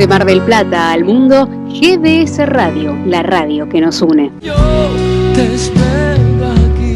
De Mar del Plata al mundo, GDS Radio, la radio que nos une. Yo te espero aquí.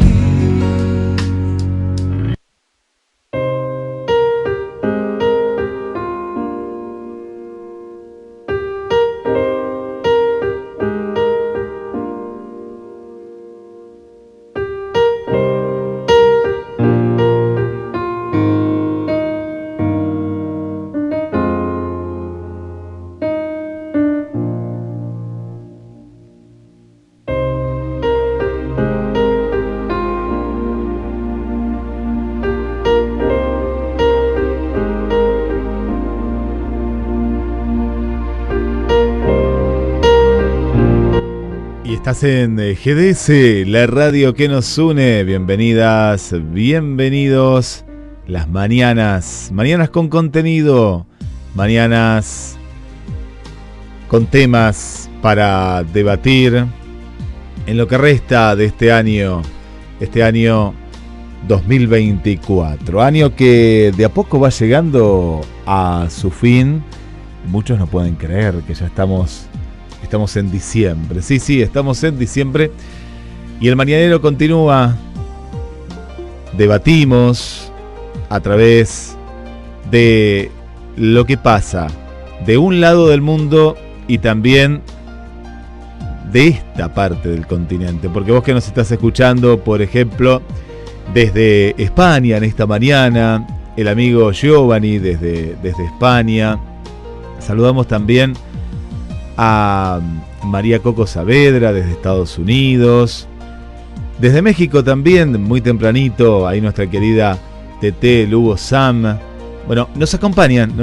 Estás en GDS, la radio que nos une. Bienvenidas, bienvenidos. Las mañanas con contenido, mañanas con temas para debatir en lo que resta de este año 2024. Año que de a poco va llegando a su fin. Muchos no pueden creer que ya estamos en diciembre. Sí, estamos en diciembre. Y el mañanero continúa. Debatimos a través de lo que pasa de un lado del mundo y también de esta parte del continente. Porque vos que nos estás escuchando, por ejemplo, desde España en esta mañana, el amigo Giovanni desde España. Saludamos también a María Coco Saavedra desde Estados Unidos, desde México también, muy tempranito, ahí nuestra querida Tete Lugo Sam. Bueno, nos acompañan,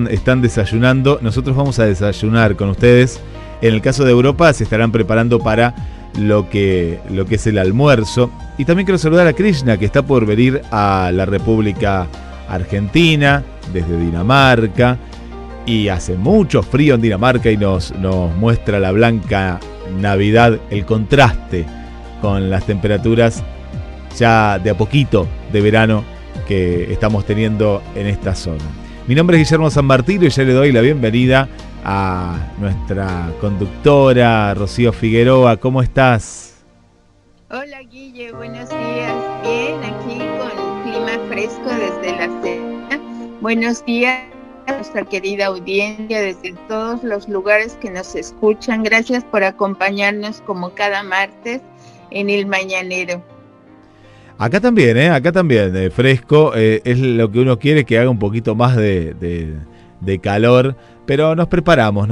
están desayunando, nosotros vamos a desayunar con ustedes. En el caso de Europa se estarán preparando para lo que es el almuerzo. Y también quiero saludar a Krishna, que está por venir a la República Argentina, desde Dinamarca. Y hace mucho frío en Dinamarca y nos muestra la blanca Navidad, el contraste con las temperaturas ya de a poquito de verano que estamos teniendo en esta zona. Mi nombre es Guillermo San Martino y ya le doy la bienvenida a nuestra conductora Rocío Figueroa. ¿Cómo estás? Hola Guille, buenos días. Bien, aquí con clima fresco desde la cena. Buenos días a nuestra querida audiencia desde todos los lugares que nos escuchan. Gracias por acompañarnos como cada martes en el Mañanero. Acá también, fresco. Es lo que uno quiere, que haga un poquito más de calor, pero nos preparamos.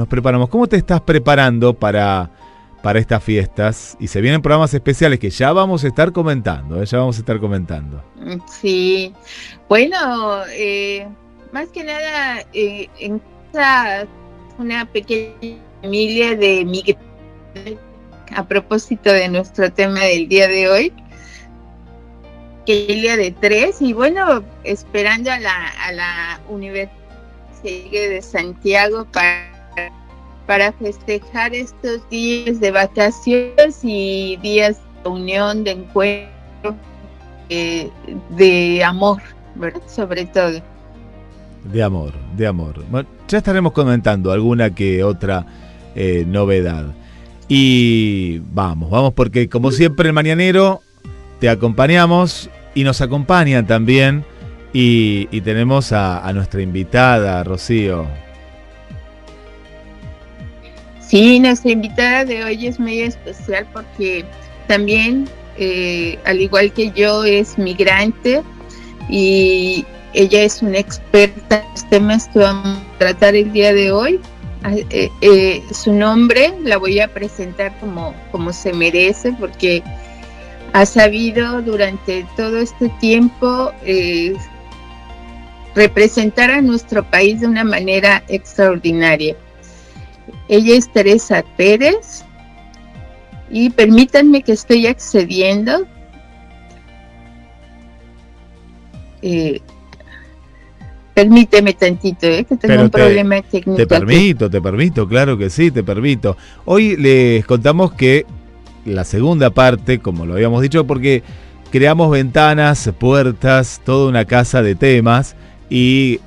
¿Cómo te estás preparando para estas fiestas? Y se vienen programas especiales que ya vamos a estar comentando. Sí, bueno, más que nada, en casa una pequeña familia de migrantes, a propósito de nuestro tema del día de hoy, familia de 3, y bueno, esperando a la Universidad de Santiago para festejar estos días de vacaciones y días de unión, de encuentro, de amor, ¿verdad? Sobre todo. De amor. Bueno, ya estaremos comentando alguna que otra novedad. Y vamos, porque como siempre el Mañanero te acompañamos y nos acompañan también. Y tenemos a nuestra invitada, Rocío. Sí, nuestra invitada de hoy es muy especial porque también, al igual que yo, es migrante y ella es una experta en los temas que vamos a tratar el día de hoy. Su nombre la voy a presentar como se merece, porque ha sabido durante todo este tiempo representar a nuestro país de una manera extraordinaria. Ella es Teresa Pérez y permítanme que estoy accediendo. Permíteme tantito, que tengo un problema técnico. Te permito, claro que sí, te permito. Hoy les contamos que la segunda parte, como lo habíamos dicho, porque creamos ventanas, puertas, toda una casa de temas, y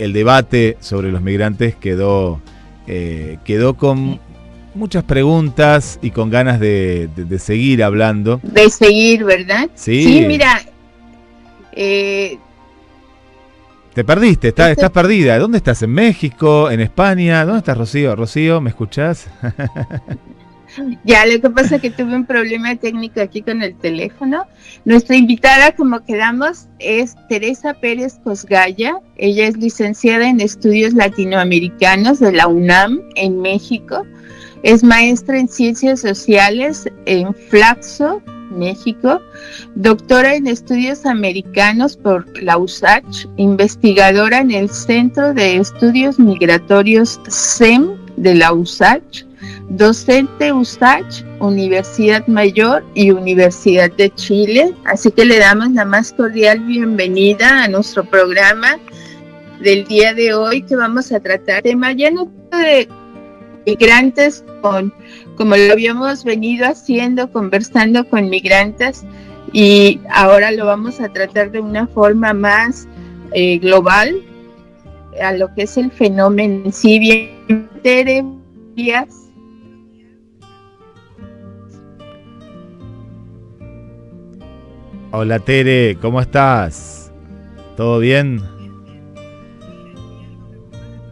el debate sobre los migrantes quedó con muchas preguntas y con ganas de seguir hablando. De seguir, ¿verdad? Sí. Sí, mira. Te perdiste, estás perdida. ¿Dónde estás? ¿En México? ¿En España? ¿Dónde estás, Rocío? Rocío, ¿me escuchás? Ya, lo que pasa es que tuve un problema técnico aquí con el teléfono. Nuestra invitada, como quedamos, es Teresa Pérez Cosgaya. Ella es licenciada en Estudios Latinoamericanos de la UNAM en México. Es maestra en Ciencias Sociales en Flaxo, México, doctora en Estudios Americanos por la USACH, investigadora en el Centro de Estudios Migratorios CEM de la USACH, docente USACH, Universidad Mayor y Universidad de Chile. Así que le damos la más cordial bienvenida a nuestro programa del día de hoy, que vamos a tratar tema ya no de migrantes, como lo habíamos venido haciendo, conversando con migrantes, y ahora lo vamos a tratar de una forma más global a lo que es el fenómeno en sí. Bien, Tere, días. Hola Tere, ¿cómo estás? ¿Todo bien?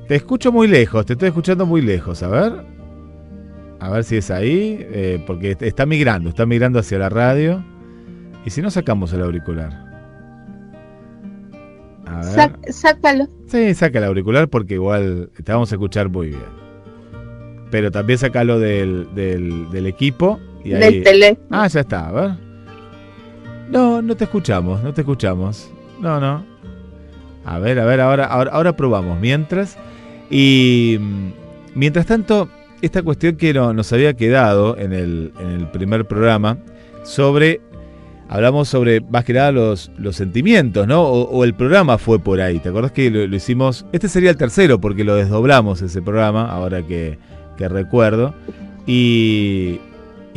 Te escucho muy lejos, te estoy escuchando muy lejos, a ver si es ahí, porque está migrando hacia la radio, y si no sacamos el auricular. A ver. Sácalo. Sí, saca el auricular porque igual te vamos a escuchar muy bien. Pero también sácalo del equipo. Y ahí... Del teléfono. Ah, ya está, a ver. No te escuchamos. No. A ver, ahora probamos. Mientras tanto, esta cuestión que nos había quedado en el primer programa, hablamos sobre más que nada los sentimientos, ¿no? O el programa fue por ahí. ¿Te acordás que lo hicimos? Este sería el tercero porque lo desdoblamos ese programa, ahora que recuerdo. Y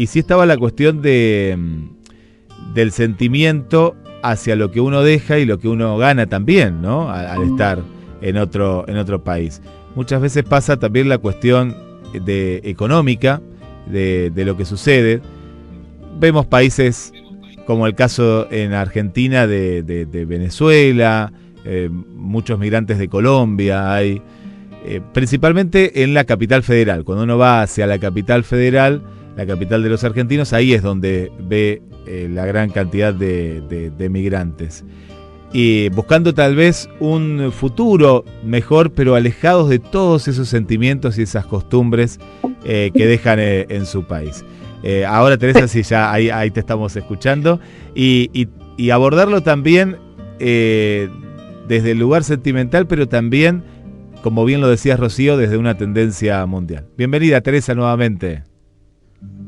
sí estaba la cuestión del sentimiento hacia lo que uno deja y lo que uno gana también, ¿no? Al estar en otro país. Muchas veces pasa también la cuestión económica de lo que sucede. Vemos países como el caso en Argentina de Venezuela, muchos migrantes de Colombia hay, principalmente en la capital federal. Cuando uno va hacia la capital federal, la capital de los argentinos, ahí es donde ve la gran cantidad de migrantes. Y buscando tal vez un futuro mejor, pero alejados de todos esos sentimientos y esas costumbres que dejan en su país. Ahora, Teresa, sí, ya ahí te estamos escuchando. Y abordarlo también desde el lugar sentimental, pero también, como bien lo decías, Rocío, desde una tendencia mundial. Bienvenida, Teresa, nuevamente.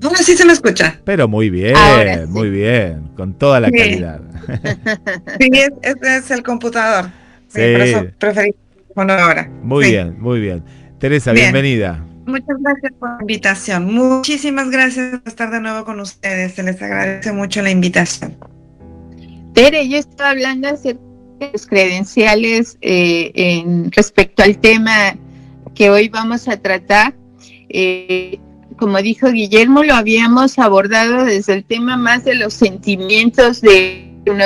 Ahora sí se me escucha. Pero muy bien, sí. Muy bien, con toda la calidad. Sí, este es el computador. Sí. Por eso preferí ahora. Muy bien. Teresa, Bien. Bienvenida. Muchas gracias por la invitación. Muchísimas gracias por estar de nuevo con ustedes. Se les agradece mucho la invitación. Tere, yo estaba hablando acerca de los credenciales respecto al tema que hoy vamos a tratar. Como dijo Guillermo, lo habíamos abordado desde el tema más de los sentimientos de uno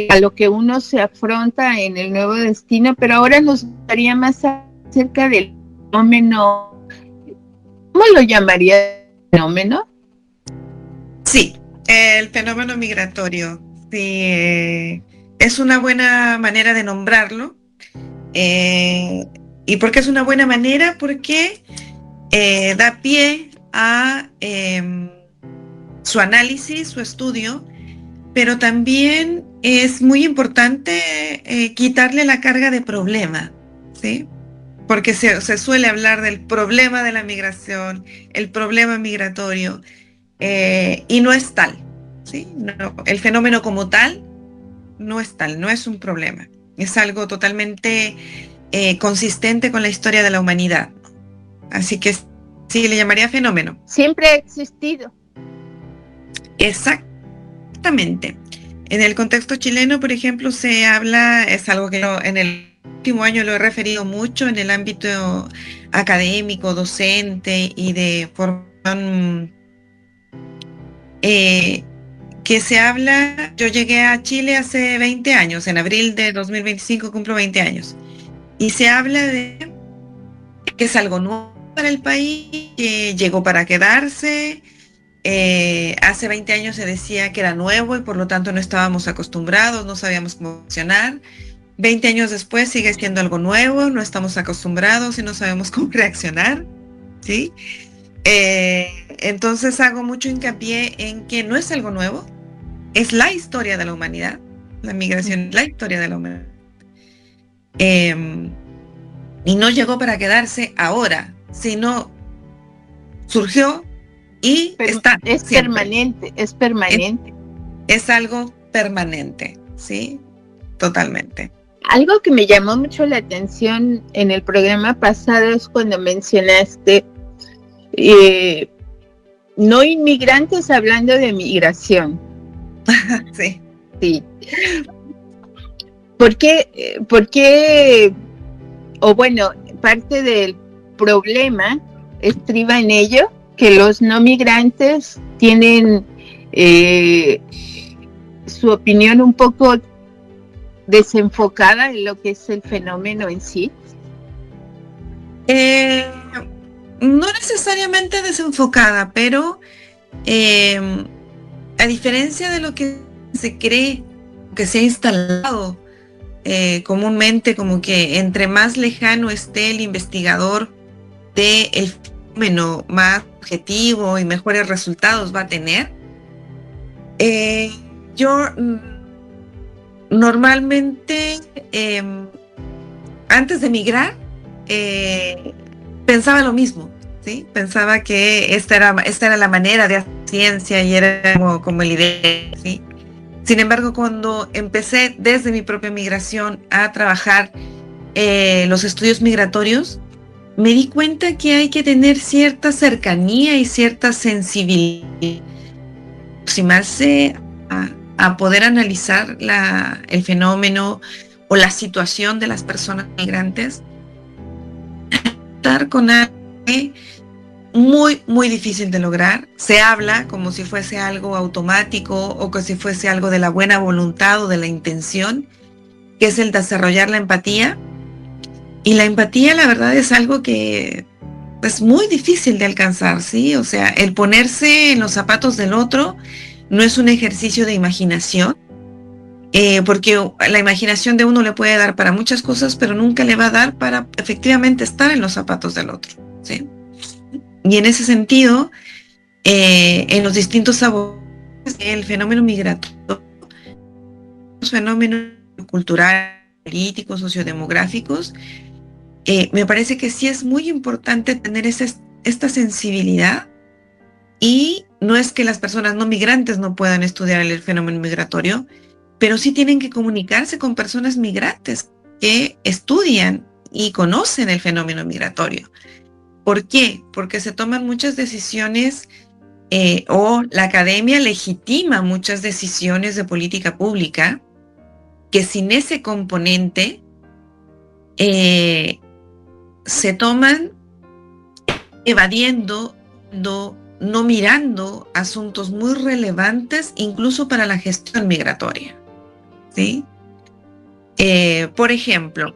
a lo que uno se afronta en el nuevo destino, pero ahora nos gustaría más acerca del fenómeno. ¿Cómo lo llamaría fenómeno? Sí, el fenómeno migratorio. Sí, es una buena manera de nombrarlo. ¿Y por qué es una buena manera? Porque da pie a su análisis, su estudio, pero también es muy importante quitarle la carga de problema, ¿sí? Porque se suele hablar del problema de la migración, el problema migratorio, y no es tal, ¿sí? No, el fenómeno como tal no es tal, no es un problema, es algo totalmente consistente con la historia de la humanidad. Así que sí, le llamaría fenómeno. Siempre ha existido. Exactamente. En el contexto chileno, por ejemplo, se habla, es algo que en el último año lo he referido mucho en el ámbito académico, docente y de formación, que se habla, yo llegué a Chile hace 20 años, en abril de 2025 cumplo 20 años, y se habla de que es algo nuevo para el país, que llegó para quedarse. Hace 20 años se decía que era nuevo y por lo tanto no estábamos acostumbrados, no sabíamos cómo funcionar. 20 años después sigue siendo algo nuevo, no estamos acostumbrados y no sabemos cómo reaccionar, ¿sí? Entonces hago mucho hincapié en que no es algo nuevo, es la historia de la humanidad, la migración es la historia de la humanidad. Y no llegó para quedarse ahora, sino surgió y está. Es siempre permanente, es permanente. Es algo permanente, ¿sí? Totalmente. Algo que me llamó mucho la atención en el programa pasado es cuando mencionaste no inmigrantes hablando de migración. Sí. Sí. ¿Por qué? O bueno, parte del problema estriba en ello, que los no migrantes tienen su opinión un poco desenfocada en lo que es el fenómeno en sí. No necesariamente desenfocada, pero a diferencia de lo que se cree, que se ha instalado comúnmente, como que entre más lejano esté el investigador del fenómeno, más objetivo y mejores resultados va a tener. Yo normalmente, antes de emigrar, pensaba lo mismo, ¿sí? Pensaba que esta era la manera de hacer ciencia y era como el ideal, ¿sí? Sin embargo, cuando empecé desde mi propia migración a trabajar los estudios migratorios, me di cuenta que hay que tener cierta cercanía y cierta sensibilidad, aproximarse a poder analizar el fenómeno o la situación de las personas migrantes, estar con algo muy, muy difícil de lograr. Se habla como si fuese algo automático o como si fuese algo de la buena voluntad o de la intención, que es el desarrollar la empatía. Y la empatía, la verdad, es algo que es muy difícil de alcanzar, ¿sí? O sea, el ponerse en los zapatos del otro no es un ejercicio de imaginación, porque la imaginación de uno le puede dar para muchas cosas, pero nunca le va a dar para efectivamente estar en los zapatos del otro, ¿sí? Y en ese sentido, en los distintos sabores, el fenómeno migratorio, los fenómenos culturales, políticos, sociodemográficos, me parece que sí es muy importante tener esta sensibilidad, y no es que las personas no migrantes no puedan estudiar el fenómeno migratorio, pero sí tienen que comunicarse con personas migrantes que estudian y conocen el fenómeno migratorio. ¿Por qué? Porque se toman muchas decisiones o la academia legitima muchas decisiones de política pública que sin ese componente se toman evadiendo, no mirando asuntos muy relevantes incluso para la gestión migratoria, ¿sí? Por ejemplo,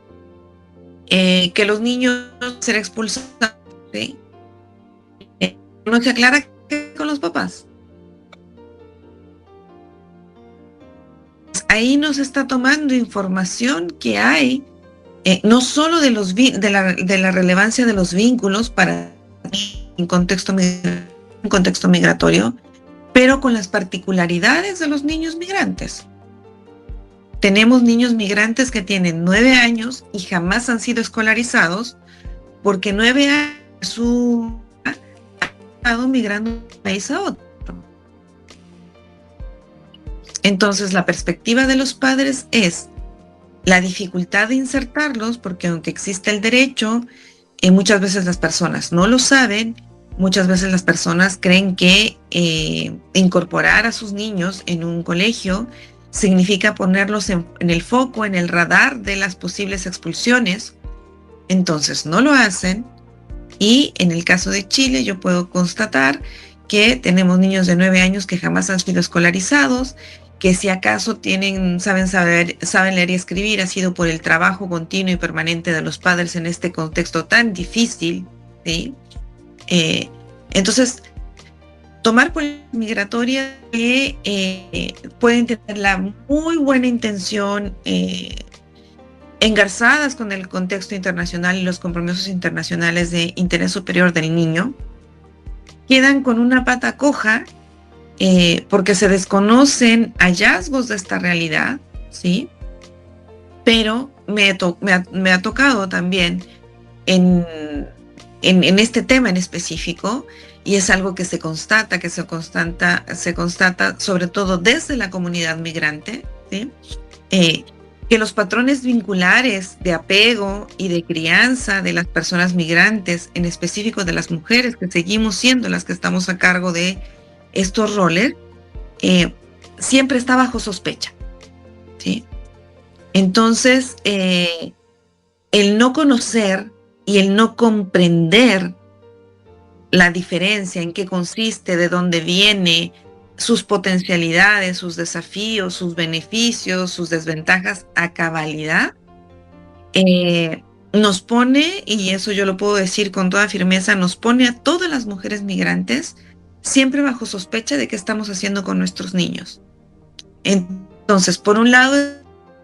que los niños serán expulsados, ¿sí? No se aclara con los papás. Ahí nos está tomando información que hay, no solo de la relevancia de los vínculos para un contexto migratorio, pero con las particularidades de los niños migrantes. Tenemos niños migrantes que tienen 9 años y jamás han sido escolarizados porque 9 años han estado migrando de un país a otro. Entonces, la perspectiva de los padres es la dificultad de insertarlos, porque aunque existe el derecho, muchas veces las personas no lo saben, muchas veces las personas creen que incorporar a sus niños en un colegio significa ponerlos en el foco, en el radar de las posibles expulsiones. Entonces no lo hacen, y en el caso de Chile yo puedo constatar que tenemos niños de 9 años que jamás han sido escolarizados, que si acaso saben leer y escribir, ha sido por el trabajo continuo y permanente de los padres en este contexto tan difícil, ¿sí? Entonces, tomar políticas migratorias que pueden tener la muy buena intención, engarzadas con el contexto internacional y los compromisos internacionales de interés superior del niño, quedan con una pata coja porque se desconocen hallazgos de esta realidad, ¿sí? Pero me ha tocado también en este tema en específico, y es algo que se constata sobre todo desde la comunidad migrante, ¿sí? Que los patrones vinculares de apego y de crianza de las personas migrantes, en específico de las mujeres, que seguimos siendo las que estamos a cargo de estos roles, siempre está bajo sospecha, ¿sí? Entonces, el no conocer y el no comprender la diferencia, en qué consiste, de dónde viene, sus potencialidades, sus desafíos, sus beneficios, sus desventajas a cabalidad, nos pone, y eso yo lo puedo decir con toda firmeza, nos pone a todas las mujeres migrantes siempre bajo sospecha de qué estamos haciendo con nuestros niños. Entonces, por un lado,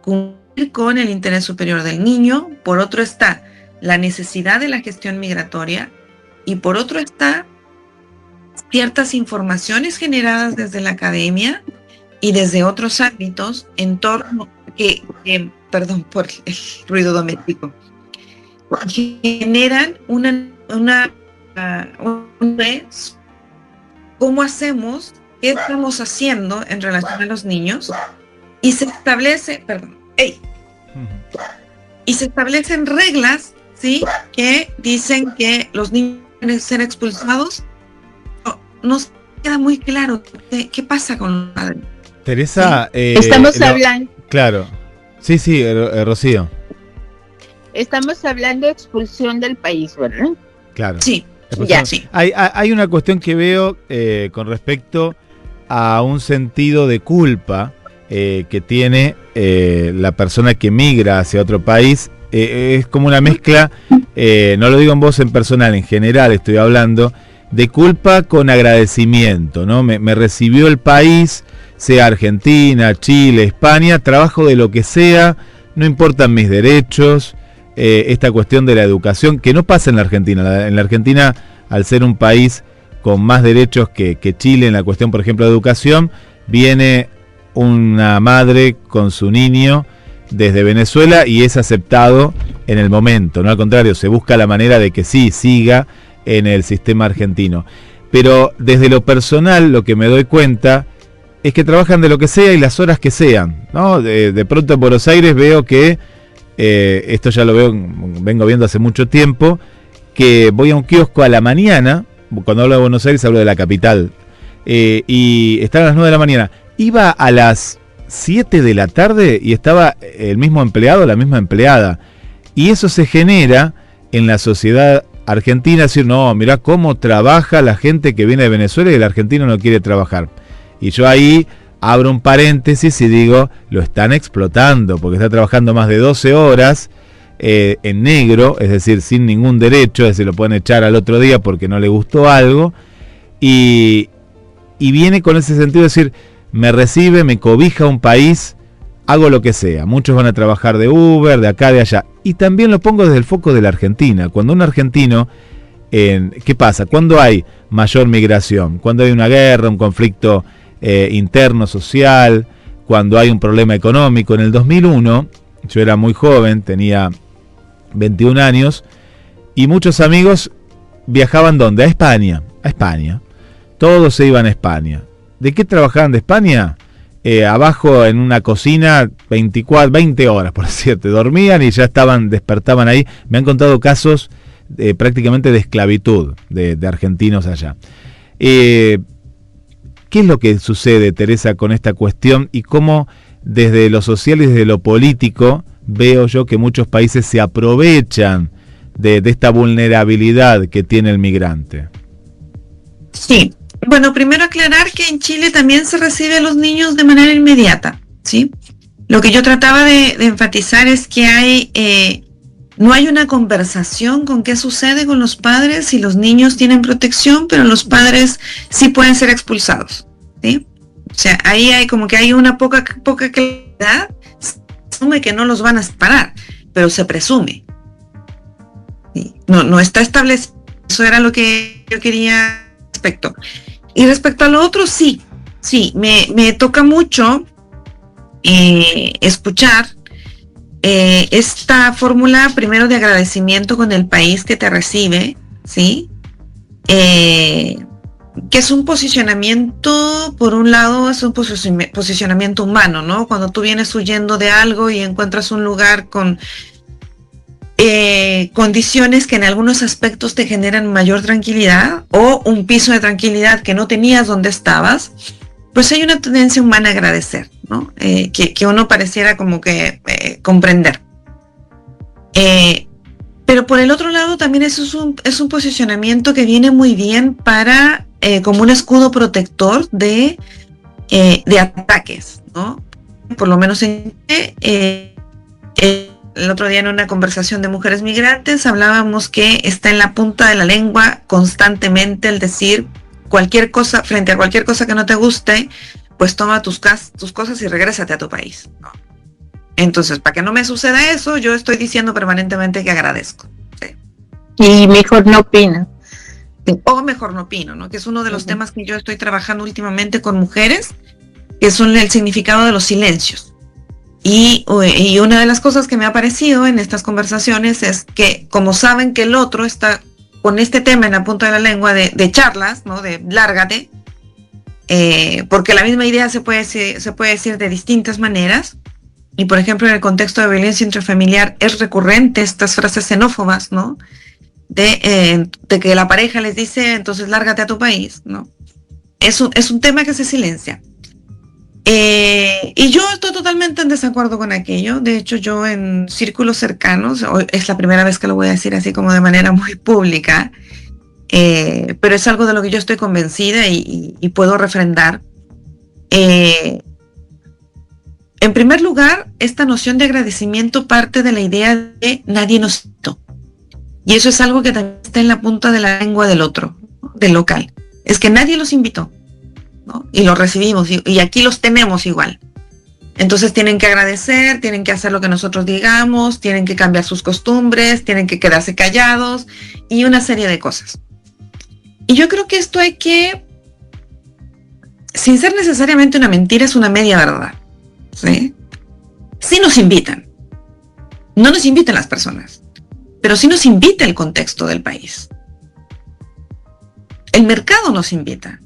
cumplir con el interés superior del niño, por otro está la necesidad de la gestión migratoria, y por otro está ciertas informaciones generadas desde la academia y desde otros ámbitos en torno perdón por el ruido doméstico, generan cómo hacemos, qué estamos haciendo en relación a los niños, y se establecen reglas, ¿sí?, que dicen que los niños deben ser expulsados. No queda muy claro qué pasa con los padres. Teresa, ¿sí? Estamos hablando. Claro. Sí, Rocío. Estamos hablando de expulsión del país, ¿verdad? Claro. Sí. Ya. Sí. Hay una cuestión que veo con respecto a un sentido de culpa que tiene la persona que migra hacia otro país. Es como una mezcla, no lo digo en voz en personal, en general estoy hablando, de culpa con agradecimiento, ¿no? Me recibió el país, sea Argentina, Chile, España, trabajo de lo que sea, no importan mis derechos, esta cuestión de la educación, que no pasa en la Argentina. En la Argentina, al ser un país con más derechos que Chile en la cuestión, por ejemplo, de educación, viene una madre con su niño desde Venezuela y es aceptado en el momento, no al contrario, se busca la manera de que sí siga en el sistema argentino. Pero desde lo personal lo que me doy cuenta es que trabajan de lo que sea y las horas que sean, ¿no? De pronto en Buenos Aires veo que, esto ya lo vengo viendo hace mucho tiempo, que voy a un kiosco a la mañana, cuando hablo de Buenos Aires hablo de la capital, y están a las 9 de la mañana, iba a las 7 de la tarde y estaba el mismo empleado, la misma empleada, y eso se genera en la sociedad argentina, decir, no, mirá cómo trabaja la gente que viene de Venezuela y el argentino no quiere trabajar. Y yo ahí abro un paréntesis y digo, lo están explotando, porque está trabajando más de 12 horas en negro, es decir, sin ningún derecho, es decir, lo pueden echar al otro día porque no le gustó algo, y viene con ese sentido de decir, me recibe, me cobija un país, hago lo que sea. Muchos van a trabajar de Uber, de acá, de allá. Y también lo pongo desde el foco de la Argentina. Cuando un argentino, ¿qué pasa? Cuando hay mayor migración, cuando hay una guerra, un conflicto interno, social, cuando hay un problema económico. En el 2001, yo era muy joven, tenía 21 años, y muchos amigos viajaban ¿dónde? A España. Todos se iban a España. ¿De qué trabajaban de España? Abajo en una cocina 20 horas, por cierto, dormían y ya despertaban ahí. Me han contado casos prácticamente de esclavitud de argentinos allá. ¿Qué es lo que sucede, Teresa, con esta cuestión y cómo desde lo social y desde lo político, veo yo que muchos países se aprovechan de esta vulnerabilidad que tiene el migrante. Sí, bueno, primero aclarar que en Chile también se recibe a los niños de manera inmediata, ¿sí? Lo que yo trataba de enfatizar es que no hay una conversación con qué sucede con los padres si los niños tienen protección, pero los padres sí pueden ser expulsados, ¿sí? O sea, ahí hay como que hay una poca claridad. Se presume que no los van a separar, pero se presume. ¿Sí? No está establecido. Eso era lo que yo quería respecto. Y respecto a lo otro, sí, me toca mucho escuchar esta fórmula primero de agradecimiento con el país que te recibe, ¿sí? Que es un posicionamiento, por un lado, es un posicionamiento humano, ¿no? Cuando tú vienes huyendo de algo y encuentras un lugar con condiciones que en algunos aspectos te generan mayor tranquilidad o un piso de tranquilidad que no tenías donde estabas, pues hay una tendencia humana a agradecer, ¿no? Que uno pareciera como que comprender. Pero por el otro lado también eso es un posicionamiento que viene muy bien para como un escudo protector de ataques, ¿no? Por lo menos el otro día en una conversación de mujeres migrantes hablábamos que está en la punta de la lengua constantemente el decir cualquier cosa, frente a cualquier cosa que no te guste, pues toma tus cosas y regrésate a tu país, ¿no? Entonces, para que no me suceda eso, yo estoy diciendo permanentemente que agradezco. ¿Sí? Y mejor no opino. O mejor no opino, ¿no? Que es uno de los temas que yo estoy trabajando últimamente con mujeres, que son el significado de los silencios. Y una de las cosas que me ha parecido en estas conversaciones es que, como saben que el otro está con este tema en la punta de la lengua de charlas, ¿no? De lárgate, porque la misma idea se puede decir de distintas maneras. Y por ejemplo, en el contexto de violencia intrafamiliar es recurrente estas frases xenófobas, ¿no? De que la pareja les dice, entonces lárgate a tu país, ¿no? Es un tema que se silencia. Y yo estoy totalmente en desacuerdo con aquello. De hecho, yo en círculos cercanos, es la primera vez que lo voy a decir así como de manera muy pública, pero es algo de lo que yo estoy convencida y puedo refrendar. En primer lugar, esta noción de agradecimiento parte de la idea de nadie nos invitó. Y eso es algo que también está en la punta de la lengua del otro, ¿no? Del local. Es que nadie los invitó, ¿no? Y los recibimos y aquí los tenemos igual. Entonces tienen que agradecer, tienen que hacer lo que nosotros digamos, tienen que cambiar sus costumbres, tienen que quedarse callados y una serie de cosas. Y yo creo que esto hay que, sin ser necesariamente una mentira, es una media verdad. ¿Sí? Sí nos invitan. No nos invitan las personas, pero sí nos invita el contexto del país. El mercado nos invita.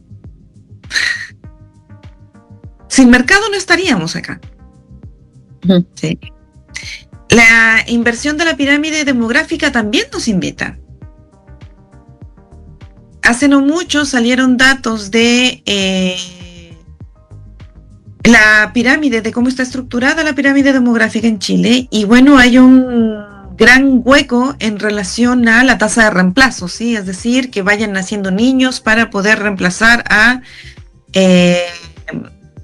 Sin mercado no estaríamos acá. ¿Sí? La inversión de la pirámide demográfica también nos invita. Hace no mucho salieron datos de la pirámide, de cómo está estructurada la pirámide demográfica en Chile, y bueno, hay un gran hueco en relación a la tasa de reemplazo, ¿sí? Es decir, que vayan naciendo niños para poder reemplazar a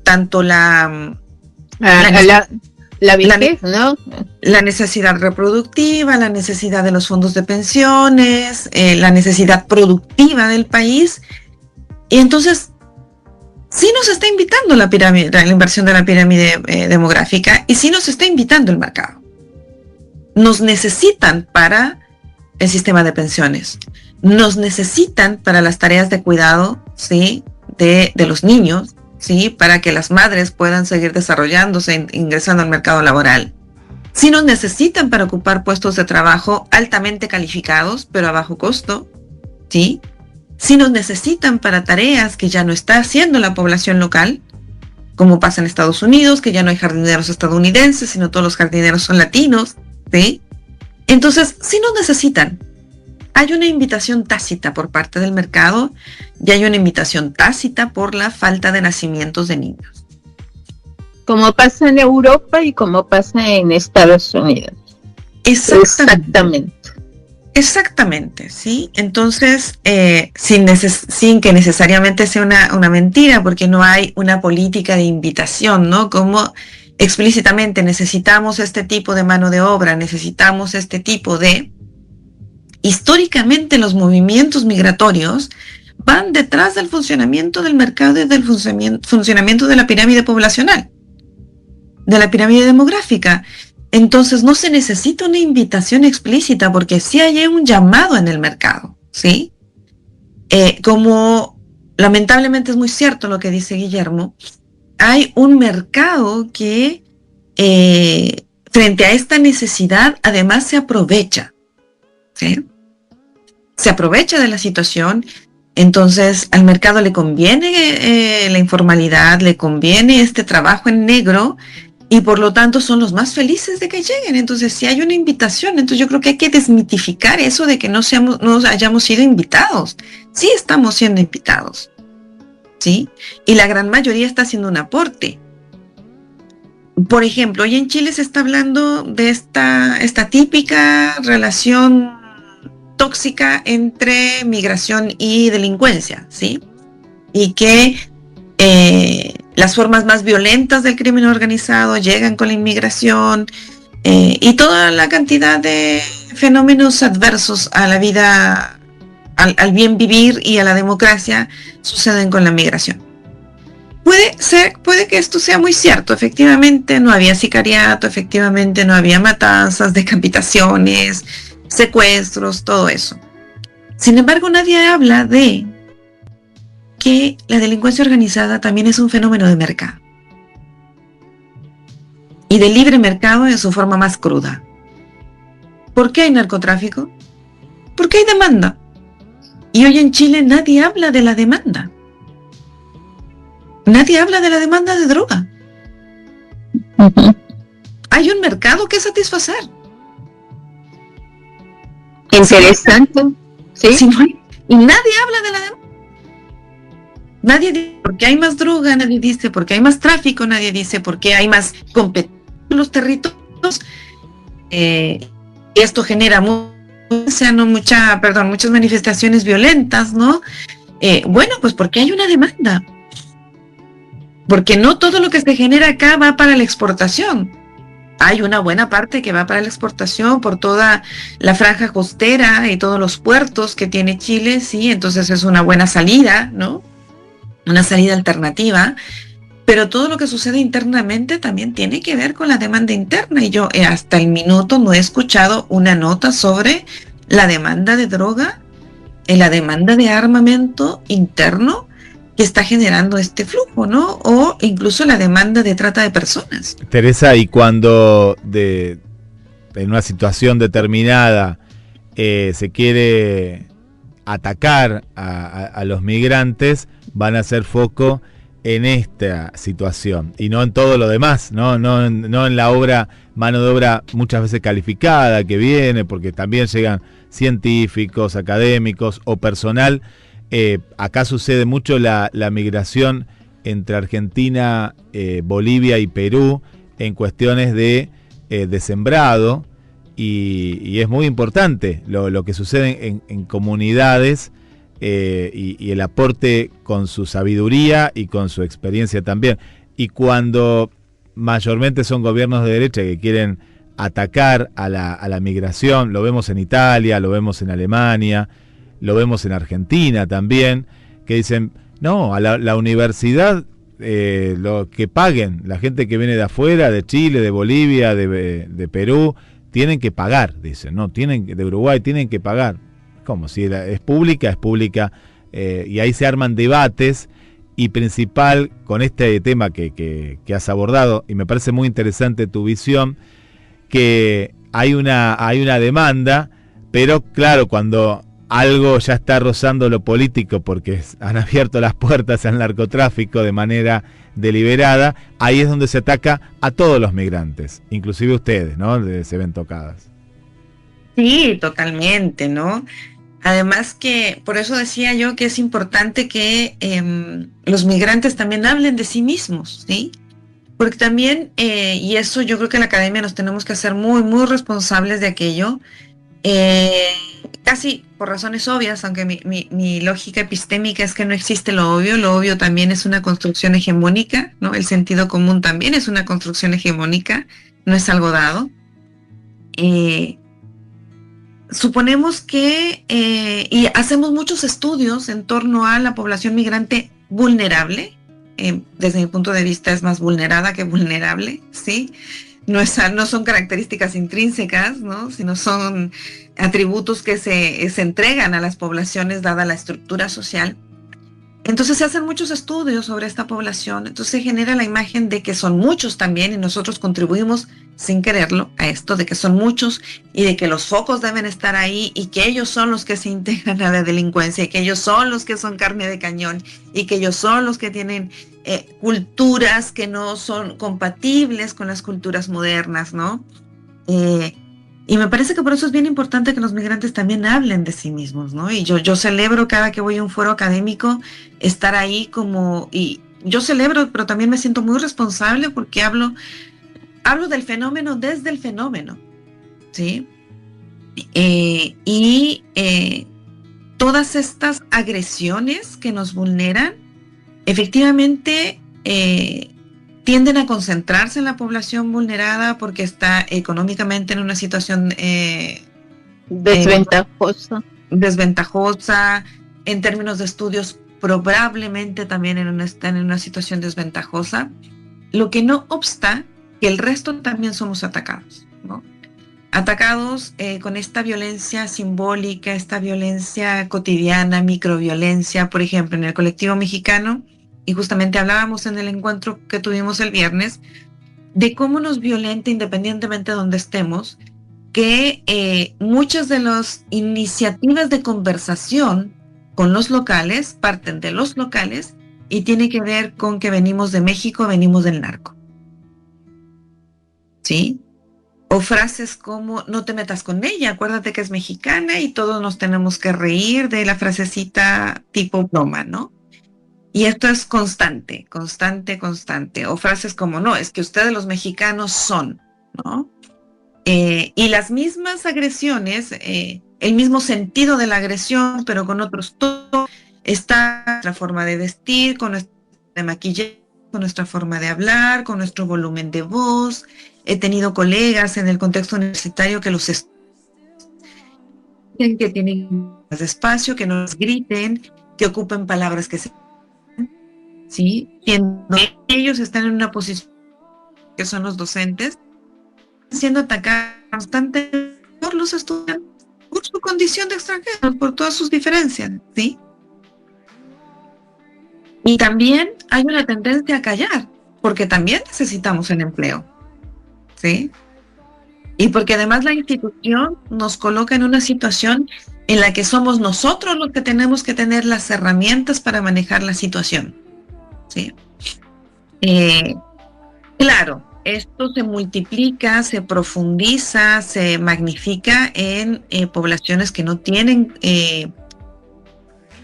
tanto la vejez, ¿no? La necesidad reproductiva, la necesidad de los fondos de pensiones, la necesidad productiva del país, y entonces sí nos está invitando la inversión de la pirámide demográfica, y sí nos está invitando el mercado. Nos necesitan para el sistema de pensiones, nos necesitan para las tareas de cuidado, ¿sí? de los niños, ¿sí? Para que las madres puedan seguir desarrollándose, ingresando al mercado laboral. Sí nos necesitan para ocupar puestos de trabajo altamente calificados, pero a bajo costo, ¿sí? Sí nos necesitan para tareas que ya no está haciendo la población local, como pasa en Estados Unidos, que ya no hay jardineros estadounidenses, sino todos los jardineros son latinos, ¿sí? Entonces, sí nos necesitan. Hay una invitación tácita por parte del mercado y hay una invitación tácita por la falta de nacimientos de niños. como pasa en Europa y como pasa en Estados Unidos. Exactamente, ¿sí? Entonces, sin que necesariamente sea una mentira, porque no hay una política de invitación, ¿no? Como explícitamente necesitamos este tipo de mano de obra, necesitamos este tipo de... Históricamente los movimientos migratorios van detrás del funcionamiento del mercado y del funcionamiento de la pirámide poblacional, de la pirámide demográfica. Entonces no se necesita una invitación explícita porque sí hay un llamado en el mercado, ¿sí? Como lamentablemente es muy cierto lo que dice Guillermo, hay un mercado que frente a esta necesidad además se aprovecha, ¿sí? Se aprovecha de la situación. Entonces al mercado le conviene la informalidad, le conviene este trabajo en negro, y por lo tanto son los más felices de que lleguen. Entonces si hay una invitación, entonces yo creo que hay que desmitificar eso de que no hayamos sido invitados. Sí estamos siendo invitados, ¿sí? Y la gran mayoría está haciendo un aporte. Por ejemplo, hoy en Chile se está hablando de esta típica relación tóxica entre migración y delincuencia, ¿sí? Y que las formas más violentas del crimen organizado llegan con la inmigración, y toda la cantidad de fenómenos adversos a la vida, al bien vivir y a la democracia suceden con la migración. Puede que esto sea muy cierto. Efectivamente no había sicariato, efectivamente no había matanzas, decapitaciones, secuestros, todo eso. Sin embargo, nadie habla de que la delincuencia organizada también es un fenómeno de mercado. Y de libre mercado en su forma más cruda. ¿Por qué hay narcotráfico? Porque hay demanda. Y hoy en Chile nadie habla de la demanda. Nadie habla de la demanda de droga. Uh-huh. Hay un mercado que satisfacer. Interesante. Sí. Sí, y nadie habla de la demanda. Nadie dice por qué hay más droga, nadie dice por qué hay más tráfico, nadie dice por qué hay más competencia en los territorios. Esto genera muchas manifestaciones violentas, ¿no? Bueno, pues porque hay una demanda. Porque no todo lo que se genera acá va para la exportación. Hay una buena parte que va para la exportación por toda la franja costera y todos los puertos que tiene Chile, sí, entonces es una buena salida, ¿no? Una salida alternativa, pero todo lo que sucede internamente también tiene que ver con la demanda interna, y yo hasta el minuto no he escuchado una nota sobre la demanda de droga, la demanda de armamento interno que está generando este flujo, ¿no? O incluso la demanda de trata de personas. Teresa, y cuando en una situación determinada se quiere atacar a los migrantes, van a hacer foco en esta situación y no en todo lo demás, no en la mano de obra muchas veces calificada que viene, porque también llegan científicos, académicos o personal. Acá sucede mucho la migración entre Argentina, Bolivia y Perú en cuestiones de sembrado, y es muy importante lo que sucede en comunidades, y el aporte con su sabiduría y con su experiencia también. Y cuando mayormente son gobiernos de derecha que quieren atacar a la migración, lo vemos en Italia, lo vemos en Alemania, lo vemos en Argentina también, que dicen, no, a la universidad lo que paguen, la gente que viene de afuera, de Chile, de Bolivia, de Perú, tienen que pagar, dicen, no, de Uruguay tienen que pagar. Como si es pública, y ahí se arman debates, y principal con este tema que has abordado, y me parece muy interesante tu visión, que hay una demanda, pero claro, cuando algo ya está rozando lo político porque han abierto las puertas al narcotráfico de manera deliberada, ahí es donde se ataca a todos los migrantes, inclusive ustedes, ¿no? Se ven tocadas. Sí, totalmente, ¿no? Además que, por eso decía yo que es importante que los migrantes también hablen de sí mismos, ¿sí? Porque también, y eso yo creo que en la academia nos tenemos que hacer muy, muy responsables de aquello, casi por razones obvias, aunque mi lógica epistémica es que no existe lo obvio también es una construcción hegemónica, ¿no? El sentido común también es una construcción hegemónica, no es algo dado. Suponemos que, y hacemos muchos estudios en torno a la población migrante vulnerable, desde mi punto de vista es más vulnerada que vulnerable, ¿sí? No son características intrínsecas, ¿no? Sino son atributos que se entregan a las poblaciones dada la estructura social. Entonces se hacen muchos estudios sobre esta población, entonces se genera la imagen de que son muchos también y nosotros contribuimos sin quererlo a esto, de que son muchos y de que los focos deben estar ahí y que ellos son los que se integran a la delincuencia y que ellos son los que son carne de cañón y que ellos son los que tienen culturas que no son compatibles con las culturas modernas, ¿no? Y me parece que por eso es bien importante que los migrantes también hablen de sí mismos, ¿no? Y yo celebro cada que voy a un foro académico estar ahí y yo celebro, pero también me siento muy responsable porque hablo del fenómeno desde el fenómeno, ¿sí? Todas estas agresiones que nos vulneran, efectivamente, tienden a concentrarse en la población vulnerada porque está económicamente en una situación desventajosa, en términos de estudios probablemente también están en una situación desventajosa, lo que no obsta que el resto también somos atacados, ¿no? Atacados con esta violencia simbólica, esta violencia cotidiana, microviolencia, por ejemplo, en el colectivo mexicano. Y justamente hablábamos en el encuentro que tuvimos el viernes de cómo nos violenta independientemente de donde estemos, que muchas de las iniciativas de conversación con los locales parten de los locales y tiene que ver con que venimos de México, venimos del narco. ¿Sí? O frases como, no te metas con ella, acuérdate que es mexicana y todos nos tenemos que reír de la frasecita tipo broma, ¿no? Y esto es constante. O frases como, no, es que ustedes los mexicanos son, ¿no? Y las mismas agresiones, el mismo sentido de la agresión, pero con otros tonos, está nuestra forma de vestir, con nuestra de maquillaje, con nuestra forma de hablar, con nuestro volumen de voz. He tenido colegas en el contexto universitario que los que tienen más espacio, que nos griten, que ocupen palabras que se... ¿Sí? Ellos están en una posición que son los docentes, siendo atacados constantemente por los estudiantes, por su condición de extranjeros, por todas sus diferencias, ¿sí? Y también hay una tendencia a callar, porque también necesitamos el empleo, ¿sí? Y porque además la institución nos coloca en una situación en la que somos nosotros los que tenemos que tener las herramientas para manejar la situación. ¿Sí? Claro, esto se multiplica, se profundiza, se magnifica en poblaciones que no tienen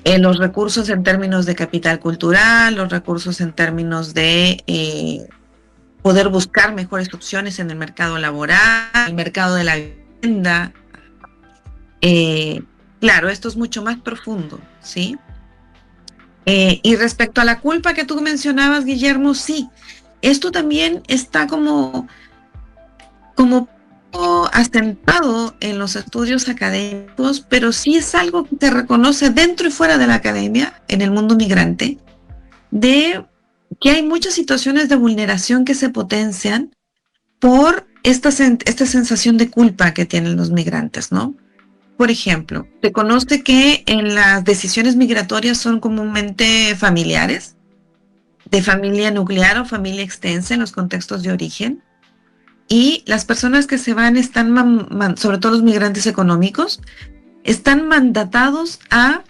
los recursos en términos de capital cultural, los recursos en términos de poder buscar mejores opciones en el mercado laboral, el mercado de la vivienda. Claro, esto es mucho más profundo, ¿sí? Y respecto a la culpa que tú mencionabas, Guillermo, sí, esto también está como asentado en los estudios académicos, pero sí es algo que se reconoce dentro y fuera de la academia, en el mundo migrante, de que hay muchas situaciones de vulneración que se potencian por esta sensación de culpa que tienen los migrantes, ¿no? Por ejemplo, se conoce que en las decisiones migratorias son comúnmente familiares, de familia nuclear o familia extensa en los contextos de origen, y las personas que se van están, sobre todo los migrantes económicos, están mandatados a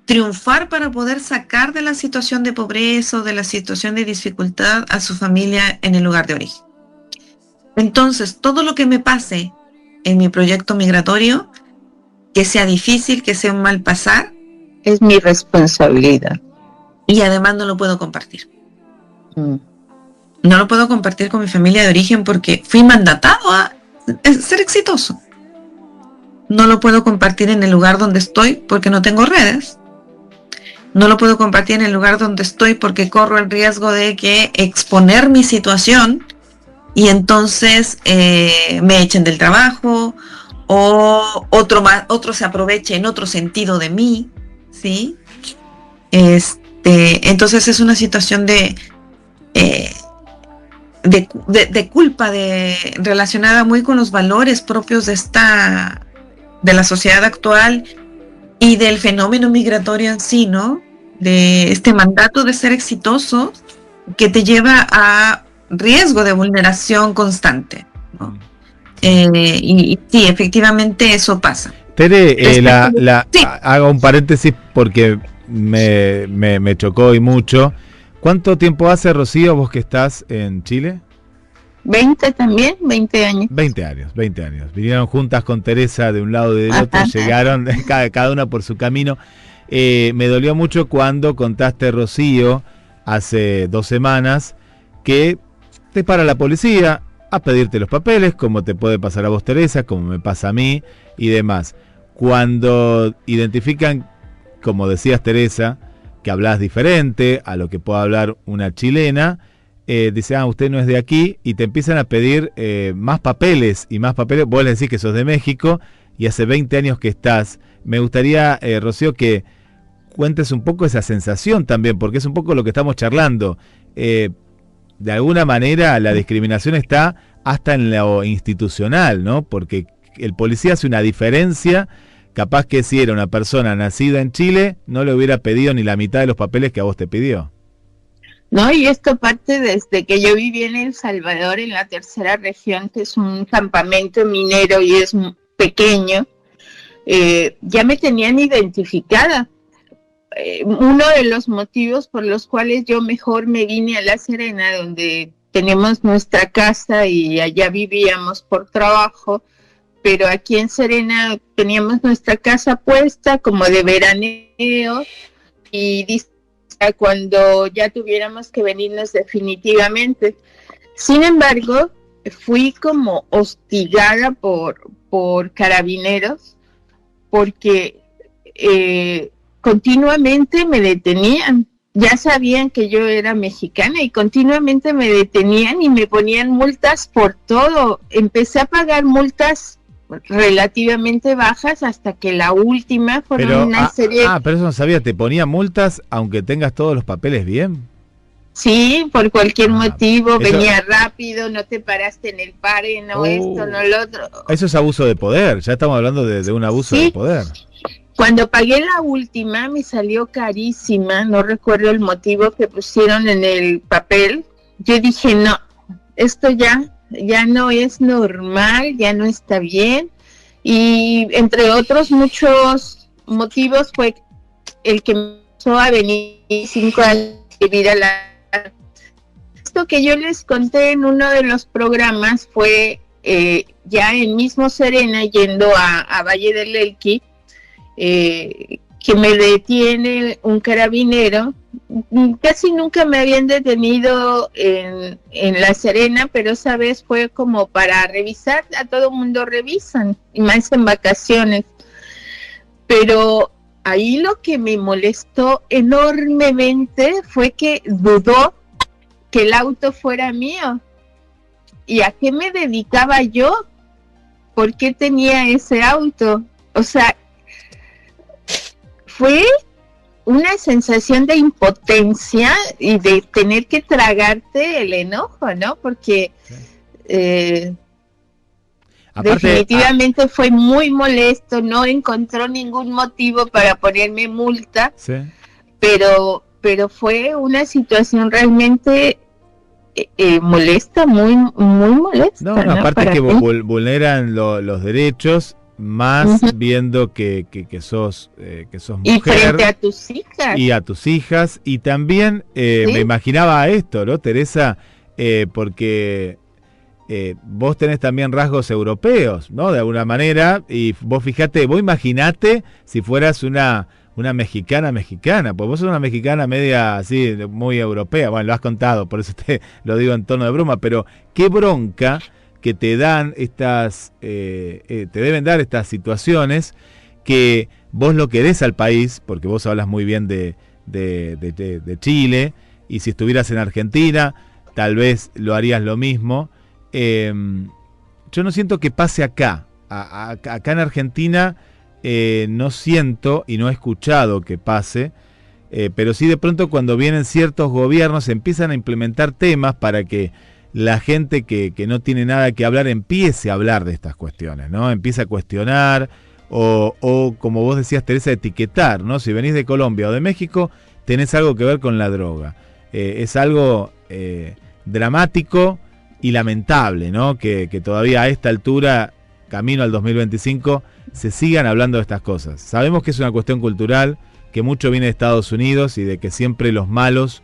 triunfar para poder sacar de la situación de pobreza o de la situación de dificultad a su familia en el lugar de origen. Entonces, todo lo que me pase en mi proyecto migratorio, que sea difícil, que sea un mal pasar, es mi responsabilidad. Y además no lo puedo compartir. No lo puedo compartir con mi familia de origen porque fui mandatado a ser exitoso. No lo puedo compartir en el lugar donde estoy porque no tengo redes. No lo puedo compartir en el lugar donde estoy porque corro el riesgo de que exponer mi situación y entonces me echen del trabajo o otro se aproveche en otro sentido de mí, ¿sí? Entonces es una situación de culpa relacionada muy con los valores propios de la sociedad actual y del fenómeno migratorio en sí, ¿no? De este mandato de ser exitoso que te lleva a riesgo de vulneración constante, ¿no? Y sí, efectivamente eso pasa. Tere, Sí. hago un paréntesis porque me chocó y mucho. ¿Cuánto tiempo hace, Rocío, vos que estás en Chile? 20 también, 20 años. 20 años. Vinieron juntas con Teresa de un lado y del otro, llegaron cada una por su camino. Me dolió mucho cuando contaste, Rocío, hace 2 semanas, que te para la policía a pedirte los papeles, como te puede pasar a vos, Teresa, como me pasa a mí y demás. Cuando identifican, como decías, Teresa, que hablas diferente a lo que pueda hablar una chilena, dice, usted no es de aquí, y te empiezan a pedir más papeles y más papeles. Vos le decís que sos de México y hace 20 años que estás. Me gustaría, Rocío, que cuentes un poco esa sensación también, porque es un poco lo que estamos charlando. De alguna manera la discriminación está hasta en lo institucional, ¿no? Porque el policía hace una diferencia. Capaz que si era una persona nacida en Chile, no le hubiera pedido ni la mitad de los papeles que a vos te pidió. No, y esto parte desde que yo viví en El Salvador, en la tercera región, que es un campamento minero y es pequeño. Ya me tenían identificada. Uno de los motivos por los cuales yo mejor me vine a La Serena, donde tenemos nuestra casa y allá vivíamos por trabajo, pero aquí en Serena teníamos nuestra casa puesta como de veraneo y cuando ya tuviéramos que venirnos definitivamente. Sin embargo, fui como hostigada por carabineros porque continuamente me detenían. Ya sabían que yo era mexicana y continuamente me detenían y me ponían multas por todo. Empecé a pagar multas relativamente bajas hasta que la última fueron una serie. Pero eso no sabía, ¿te ponía multas aunque tengas todos los papeles bien? Sí, por cualquier motivo, venía rápido, no te paraste en el pare, no esto, no lo otro. Eso es abuso de poder, ya estamos hablando de un abuso de poder. Cuando pagué la última me salió carísima, no recuerdo el motivo que pusieron en el papel. Yo dije, no, esto ya no es normal, ya no está bien. Y entre otros muchos motivos fue el que me empezó a venir 5 años a vivir a la... Esto que yo les conté en uno de los programas fue ya en mismo Serena, yendo a Valle del Elqui, que me detiene un carabinero. Casi nunca me habían detenido en La Serena, pero esa vez fue como para revisar. A todo mundo revisan, y más en vacaciones. Pero ahí lo que me molestó enormemente fue que dudó que el auto fuera mío. ¿Y a qué me dedicaba yo? ¿Por qué tenía ese auto? O sea, fue una sensación de impotencia y de tener que tragarte el enojo, ¿no? Porque definitivamente fue muy molesto, no encontró ningún motivo para ponerme multa, pero fue una situación realmente molesta, muy molesta. No, aparte que vulneran los derechos, más viendo que sos mujer. Y frente a tus hijas. Y a tus hijas. Y también me imaginaba esto, ¿no, Teresa? Porque vos tenés también rasgos europeos, ¿no? De alguna manera. Y vos imaginate si fueras una una mexicana, pues vos sos una mexicana media así, muy europea, bueno, lo has contado, por eso te lo digo en tono de broma, pero qué bronca que te dan estas, te deben dar estas situaciones que vos lo querés al país, porque vos hablas muy bien de Chile, y si estuvieras en Argentina, tal vez lo harías lo mismo. Yo no siento que pase acá. Acá en Argentina no siento y no he escuchado que pase, pero sí de pronto cuando vienen ciertos gobiernos empiezan a implementar temas para que la gente que no tiene nada que hablar empiece a hablar de estas cuestiones, ¿no? Empieza a cuestionar o como vos decías, Teresa, etiquetar, ¿no? Si venís de Colombia o de México, tenés algo que ver con la droga. Es algo dramático y lamentable, ¿no? Que todavía a esta altura, camino al 2025, se sigan hablando de estas cosas. Sabemos que es una cuestión cultural, que mucho viene de Estados Unidos y de que siempre los malos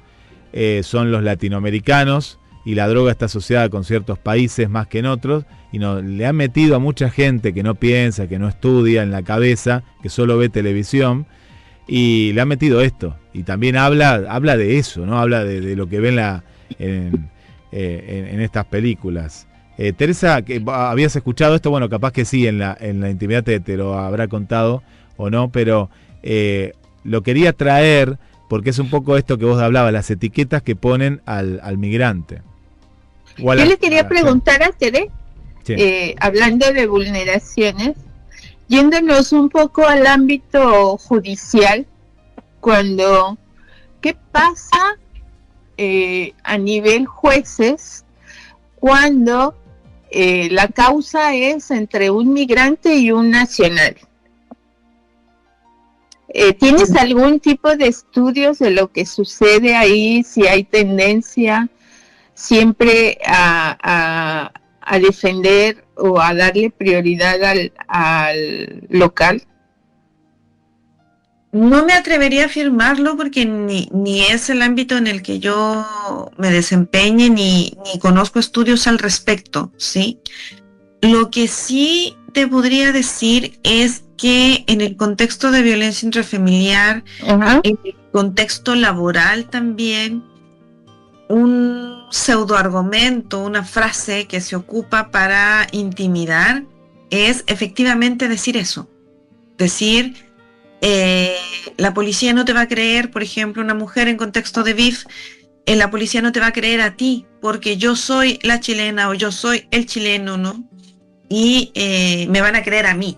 son los latinoamericanos y la droga está asociada con ciertos países más que en otros, y le han metido a mucha gente que no piensa, que no estudia en la cabeza, que solo ve televisión, y le han metido esto. Y también habla de eso, ¿no? Habla de lo que ven en estas películas. Teresa, que habías escuchado esto, bueno, capaz que sí, en la intimidad te lo habrá contado o no, pero lo quería traer porque es un poco esto que vos hablabas, las etiquetas que ponen al migrante. Yo le quería preguntar a Tere, sí. Hablando de vulneraciones, yéndonos un poco al ámbito judicial, ¿qué pasa a nivel jueces cuando la causa es entre un migrante y un nacional? ¿Tienes algún tipo de estudios de lo que sucede ahí? Si hay tendencia siempre a defender o a darle prioridad al local. No me atrevería a afirmarlo porque ni es el ámbito en el que yo me desempeñe, ni conozco estudios al respecto, ¿sí? Lo que sí te podría decir es que en el contexto de violencia intrafamiliar, Ajá. en el contexto laboral también, un pseudoargumento, una frase que se ocupa para intimidar es efectivamente decir eso. Decir, la policía no te va a creer, por ejemplo, una mujer en contexto de BIF, la policía no te va a creer a ti porque yo soy la chilena o yo soy el chileno, ¿no? Y me van a creer a mí.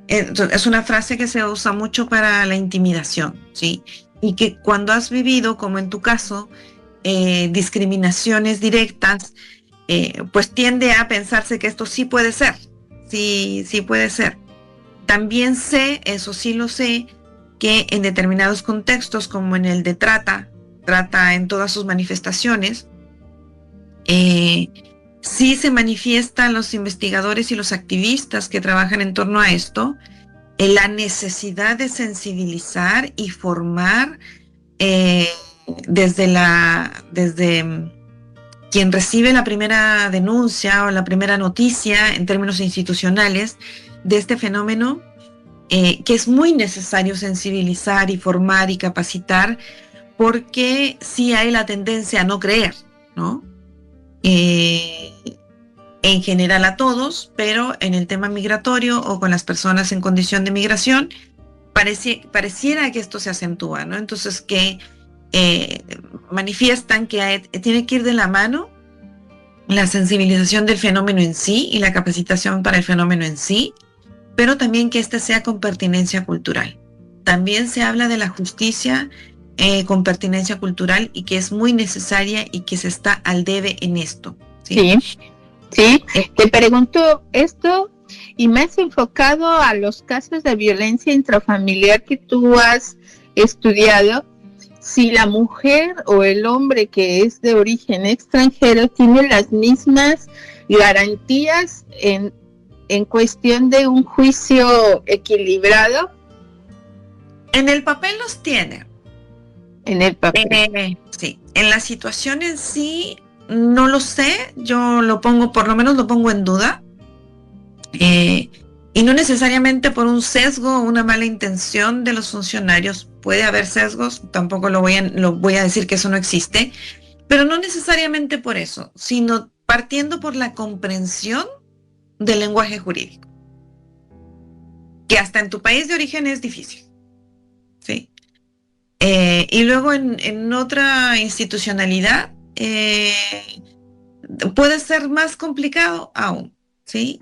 Es una frase que se usa mucho para la intimidación, ¿sí? Y que cuando has vivido, como en tu caso, discriminaciones directas, pues tiende a pensarse que esto sí puede ser, sí puede ser. También sé, eso sí lo sé, que en determinados contextos, como en el de trata en todas sus manifestaciones, sí se manifiestan los investigadores y los activistas que trabajan en torno a esto, la necesidad de sensibilizar y formar desde quien recibe la primera denuncia o la primera noticia en términos institucionales de este fenómeno, que es muy necesario sensibilizar y formar y capacitar, porque sí hay la tendencia a no creer, ¿no? En general a todos, pero en el tema migratorio o con las personas en condición de migración, pareciera que esto se acentúa, ¿no? Entonces que manifiestan que tiene que ir de la mano la sensibilización del fenómeno en sí y la capacitación para el fenómeno en sí, pero también que este sea con pertinencia cultural. También se habla de la justicia con pertinencia cultural y que es muy necesaria y que se está al debe en esto. Sí. Te pregunto esto y más enfocado a los casos de violencia intrafamiliar que tú has estudiado, si la mujer o el hombre que es de origen extranjero tiene las mismas garantías en cuestión de un juicio equilibrado. En el papel los tiene. En el papel. Sí. En la situación en sí, no lo sé. Yo por lo menos lo pongo en duda. Y no necesariamente por un sesgo o una mala intención de los funcionarios. Puede haber sesgos, tampoco lo voy a decir que eso no existe, pero no necesariamente por eso, sino partiendo por la comprensión del lenguaje jurídico, que hasta en tu país de origen es difícil, ¿sí? Y luego en otra institucionalidad puede ser más complicado aún, ¿sí?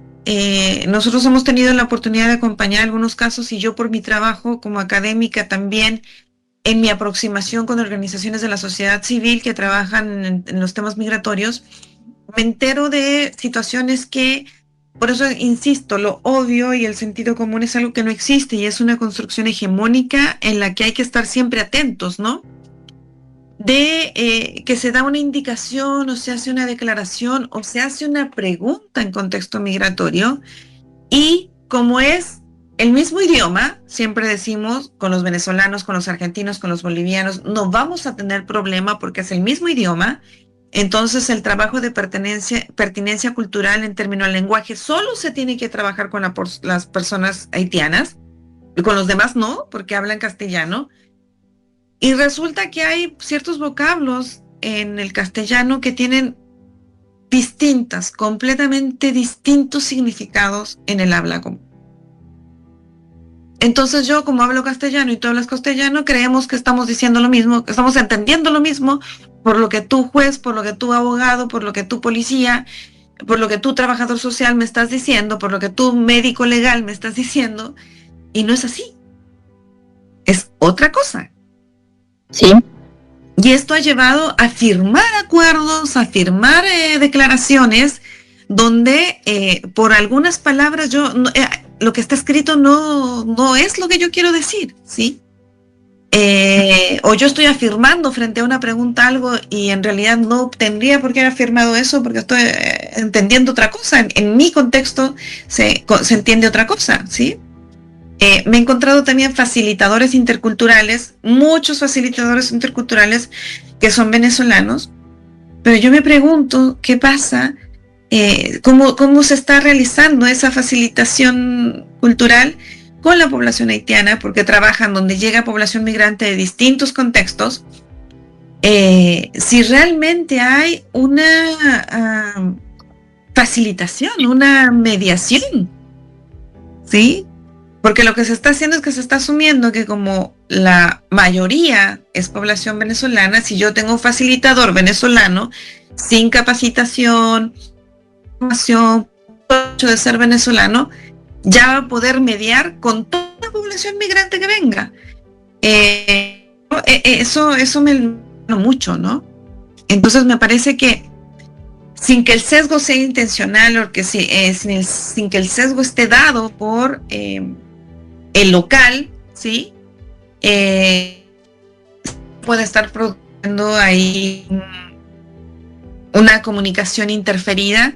Nosotros hemos tenido la oportunidad de acompañar algunos casos, y yo por mi trabajo como académica también, en mi aproximación con organizaciones de la sociedad civil que trabajan en los temas migratorios, me entero de situaciones que, por eso insisto, lo obvio y el sentido común es algo que no existe y es una construcción hegemónica en la que hay que estar siempre atentos, ¿no? De que se da una indicación o se hace una declaración o se hace una pregunta en contexto migratorio, y como es el mismo idioma, siempre decimos con los venezolanos, con los argentinos, con los bolivianos, no vamos a tener problema porque es el mismo idioma. Entonces el trabajo de pertinencia cultural en términos del lenguaje solo se tiene que trabajar con las personas haitianas, y con los demás no, porque hablan castellano. Y resulta que hay ciertos vocablos en el castellano que tienen completamente distintos significados en el habla común. Entonces yo, como hablo castellano y tú hablas castellano, creemos que estamos diciendo lo mismo, que estamos entendiendo lo mismo, por lo que tú juez, por lo que tú abogado, por lo que tú policía, por lo que tú trabajador social me estás diciendo, por lo que tú médico legal me estás diciendo, y no es así. Es otra cosa. Sí. Y esto ha llevado a firmar acuerdos, a firmar declaraciones, donde por algunas palabras lo que está escrito no es lo que yo quiero decir, ¿sí? O yo estoy afirmando frente a una pregunta algo y en realidad no tendría por qué haber afirmado eso porque estoy entendiendo otra cosa. En mi contexto se entiende otra cosa, ¿sí? Me he encontrado también facilitadores interculturales, muchos facilitadores interculturales que son venezolanos, pero yo me pregunto qué pasa, cómo se está realizando esa facilitación cultural con la población haitiana, porque trabajan donde llega población migrante de distintos contextos, si realmente hay una facilitación, una mediación, ¿sí? Porque lo que se está haciendo es que se está asumiendo que como la mayoría es población venezolana, si yo tengo un facilitador venezolano sin capacitación, formación, hecho de ser venezolano, ya va a poder mediar con toda la población migrante que venga. Eso me mucho, ¿no? Entonces me parece que sin que el sesgo sea intencional o que sin que el sesgo esté dado por el local, ¿sí? Puede estar produciendo ahí una comunicación interferida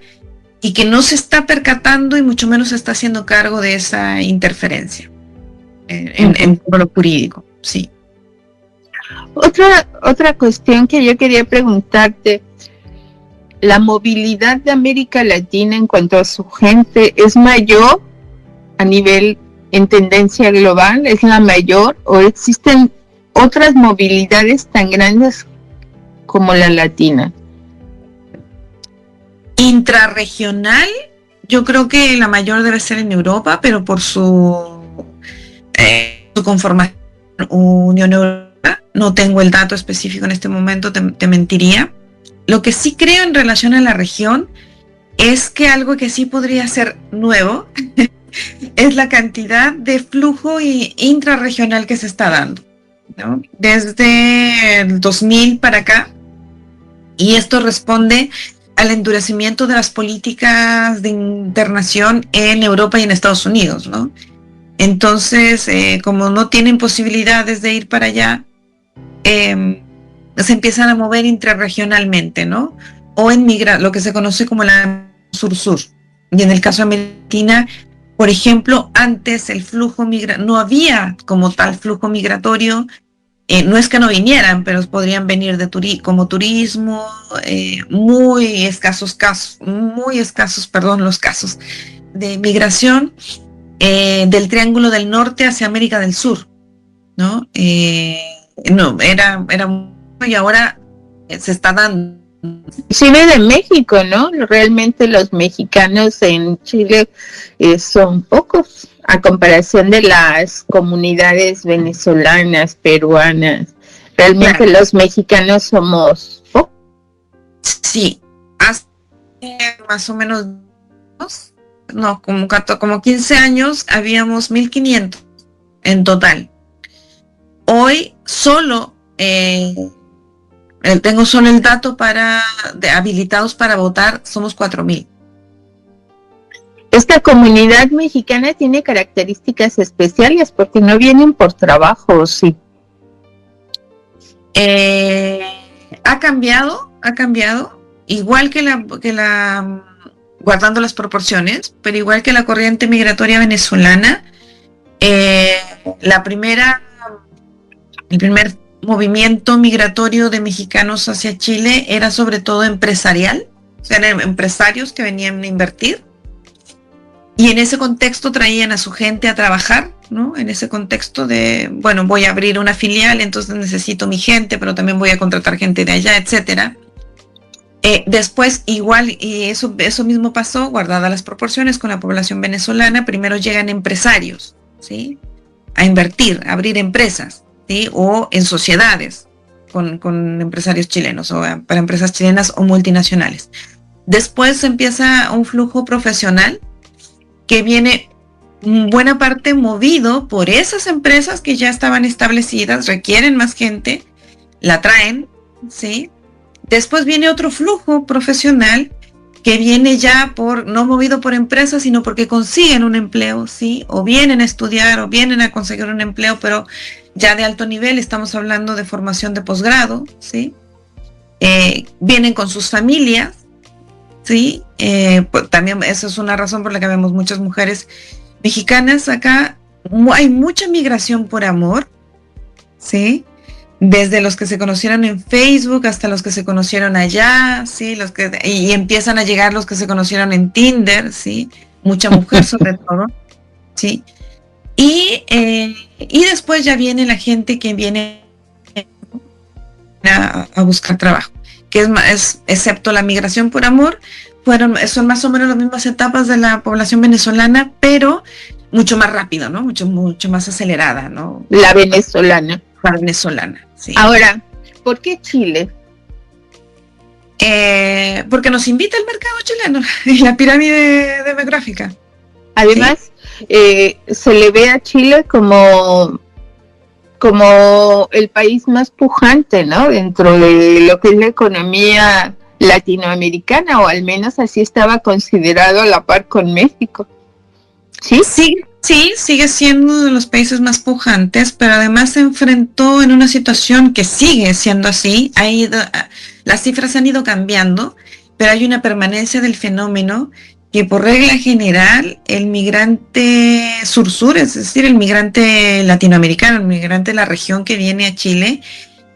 y que no se está percatando y mucho menos se está haciendo cargo de esa interferencia en lo jurídico, sí. Otra cuestión que yo quería preguntarte, ¿la movilidad de América Latina en cuanto a su gente es mayor a nivel en tendencia global? ¿Es la mayor o existen otras movilidades tan grandes como la latina? Intrarregional, yo creo que la mayor debe ser en Europa, pero por su conformación Unión Europea, no tengo el dato específico en este momento, te mentiría. Lo que sí creo en relación a la región es que algo que sí podría ser nuevo es la cantidad de flujo intrarregional que se está dando, ¿no? Desde el 2000 para acá, y esto responde al endurecimiento de las políticas de internación en Europa y en Estados Unidos, ¿no? Entonces, como no tienen posibilidades de ir para allá, se empiezan a mover intrarregionalmente, ¿no? O en lo que se conoce como la sur-sur. Y en el caso de Argentina, por ejemplo, antes el flujo no había como tal flujo migratorio. No es que no vinieran, pero podrían venir como turismo, muy escasos los casos de migración. del Triángulo del Norte hacia América del Sur, ¿no? No, era y ahora se está dando. Chile de México, ¿no? Realmente los mexicanos en Chile son pocos a comparación de las comunidades venezolanas, peruanas. Realmente Claro. los mexicanos somos pocos. Sí, hace más o menos, no, como 15 años habíamos 1.500 en total. Hoy solo tengo solo el dato de habilitados para votar, somos 4.000. Esta comunidad mexicana tiene características especiales porque no vienen por trabajo, sí. Ha cambiado, igual que la guardando las proporciones, pero igual que la corriente migratoria venezolana, el primer movimiento migratorio de mexicanos hacia Chile era sobre todo empresarial, o sea, eran empresarios que venían a invertir y en ese contexto traían a su gente a trabajar, ¿no? En ese contexto de, bueno, voy a abrir una filial, entonces necesito mi gente, pero también voy a contratar gente de allá, etcétera. Después, igual, y eso mismo pasó, guardadas las proporciones, con la población venezolana. Primero llegan empresarios, ¿sí? A invertir, a abrir empresas, ¿sí? O en sociedades con empresarios chilenos, o para empresas chilenas o multinacionales. Después empieza un flujo profesional que viene buena parte movido por esas empresas que ya estaban establecidas, requieren más gente, la traen, ¿sí? Después viene otro flujo profesional que viene ya no movido por empresas, sino porque consiguen un empleo, ¿sí? O vienen a estudiar o vienen a conseguir un empleo, pero ya de alto nivel, estamos hablando de formación de posgrado, ¿sí? Vienen con sus familias, ¿sí? Pues también eso es una razón por la que vemos muchas mujeres mexicanas acá. Hay mucha migración por amor, ¿sí? Desde los que se conocieron en Facebook hasta los que se conocieron allá, ¿sí? Y empiezan a llegar los que se conocieron en Tinder, ¿sí? Mucha mujer sobre todo, ¿sí? Y después ya viene la gente que viene a buscar trabajo, que es excepto la migración por amor, son más o menos las mismas etapas de la población venezolana, pero mucho más rápido, ¿no? Mucho más acelerada, ¿no? La venezolana. La venezolana, sí. Ahora, ¿por qué Chile? Porque nos invita el mercado chileno y la pirámide demográfica. Además, ¿sí? Se le ve a Chile como el país más pujante, ¿no? Dentro de lo que es la economía latinoamericana, o al menos así estaba considerado a la par con México. ¿Sí? Sí, sigue siendo de los países más pujantes, pero además se enfrentó en una situación que sigue siendo así. Las cifras han ido cambiando, pero hay una permanencia del fenómeno que por regla general el migrante sur-sur, es decir, el migrante latinoamericano, el migrante de la región que viene a Chile,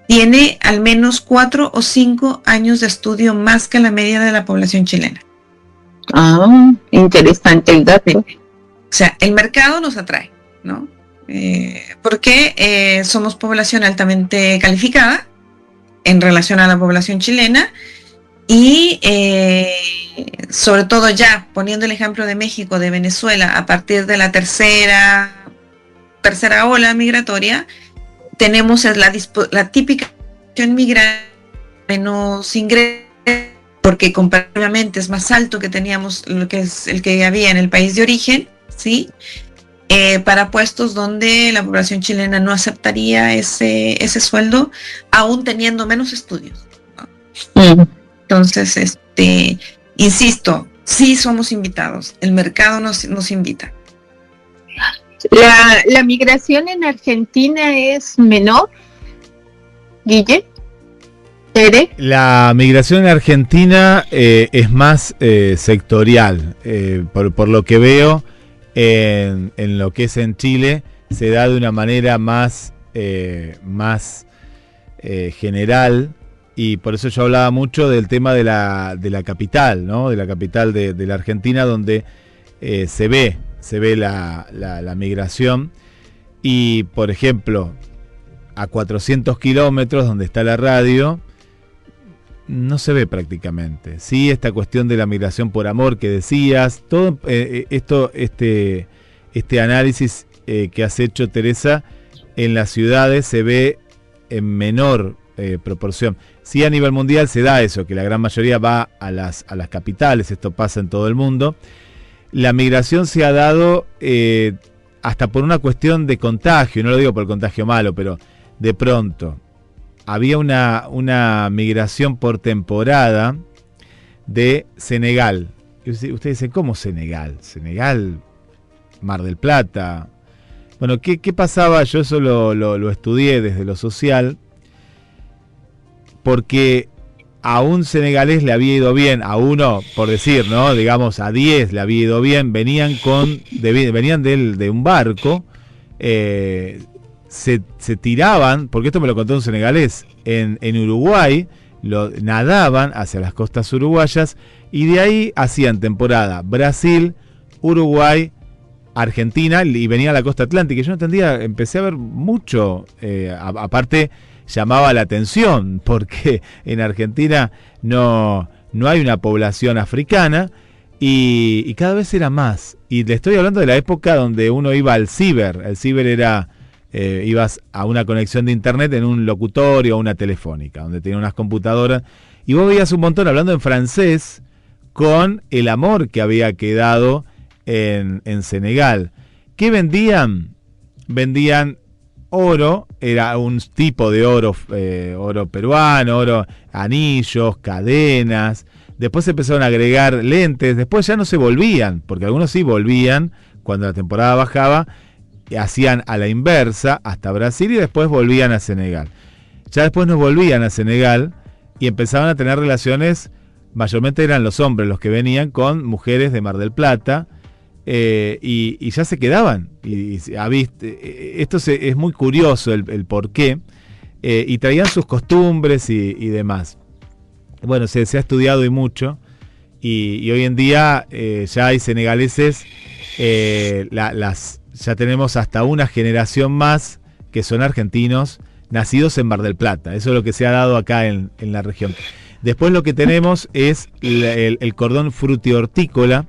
tiene al menos 4 o 5 años de estudio más que la media de la población chilena. Ah, interesante el dato. O sea, el mercado nos atrae, ¿no? Porque somos población altamente calificada en relación a la población chilena y sobre todo ya poniendo el ejemplo de México, de Venezuela, a partir de la tercera ola migratoria, tenemos la típica migrante menos ingresos, porque comparativamente es más alto que teníamos lo que es el que había en el país de origen, ¿sí? Para puestos donde la población chilena no aceptaría ese sueldo, aún teniendo menos estudios, ¿no? Entonces, insisto, sí somos invitados, el mercado nos invita. ¿La migración en Argentina es menor, Guille? ¿Tere? La migración en Argentina es más sectorial, por lo que veo. En lo que es en Chile se da de una manera más general, y por eso yo hablaba mucho del tema de la capital, ¿no? De la capital de la Argentina, donde se ve se ve la migración. Y, por ejemplo, a 400 kilómetros donde está la radio, no se ve prácticamente. Sí, esta cuestión de la migración por amor que decías, todo este análisis que has hecho, Teresa, en las ciudades se ve en menor proporción. Sí, a nivel mundial se da eso, que la gran mayoría va a las capitales, esto pasa en todo el mundo. La migración se ha dado hasta por una cuestión de contagio, no lo digo por contagio malo, pero de pronto había una migración por temporada de Senegal. Y usted dice, ¿cómo Senegal? Senegal, Mar del Plata. Bueno, ¿qué pasaba? Yo eso lo estudié desde lo social, porque a un senegalés le había ido bien, a uno, por decir, ¿no? Digamos, a 10 le había ido bien, venían de un barco, se tiraban, porque esto me lo contó un senegalés, en Uruguay, nadaban hacia las costas uruguayas, y de ahí hacían temporada Brasil, Uruguay, Argentina, y venía a la costa atlántica. Y yo no entendía, empecé a ver mucho, aparte llamaba la atención, porque en Argentina no hay una población africana, y cada vez era más. Y le estoy hablando de la época donde uno iba al ciber. El ciber era, ibas a una conexión de internet en un locutorio o una telefónica, donde tenía unas computadoras, y vos veías un montón hablando en francés con el amor que había quedado en Senegal. ¿Qué vendían? Vendían oro, era un tipo de oro, oro peruano, anillos, cadenas. Después se empezaron a agregar lentes, después ya no se volvían, porque algunos sí volvían cuando la temporada bajaba, hacían a la inversa hasta Brasil y después volvían a Senegal. Ya después no volvían a Senegal y empezaban a tener relaciones, mayormente eran los hombres los que venían con mujeres de Mar del Plata, y ya se quedaban. Esto es muy curioso el por qué, y traían sus costumbres y demás. Bueno, se ha estudiado y mucho, y hoy en día ya hay senegaleses, ya tenemos hasta una generación más que son argentinos nacidos en Mar del Plata. Eso es lo que se ha dado acá en la región. Después lo que tenemos es el cordón frutihortícola,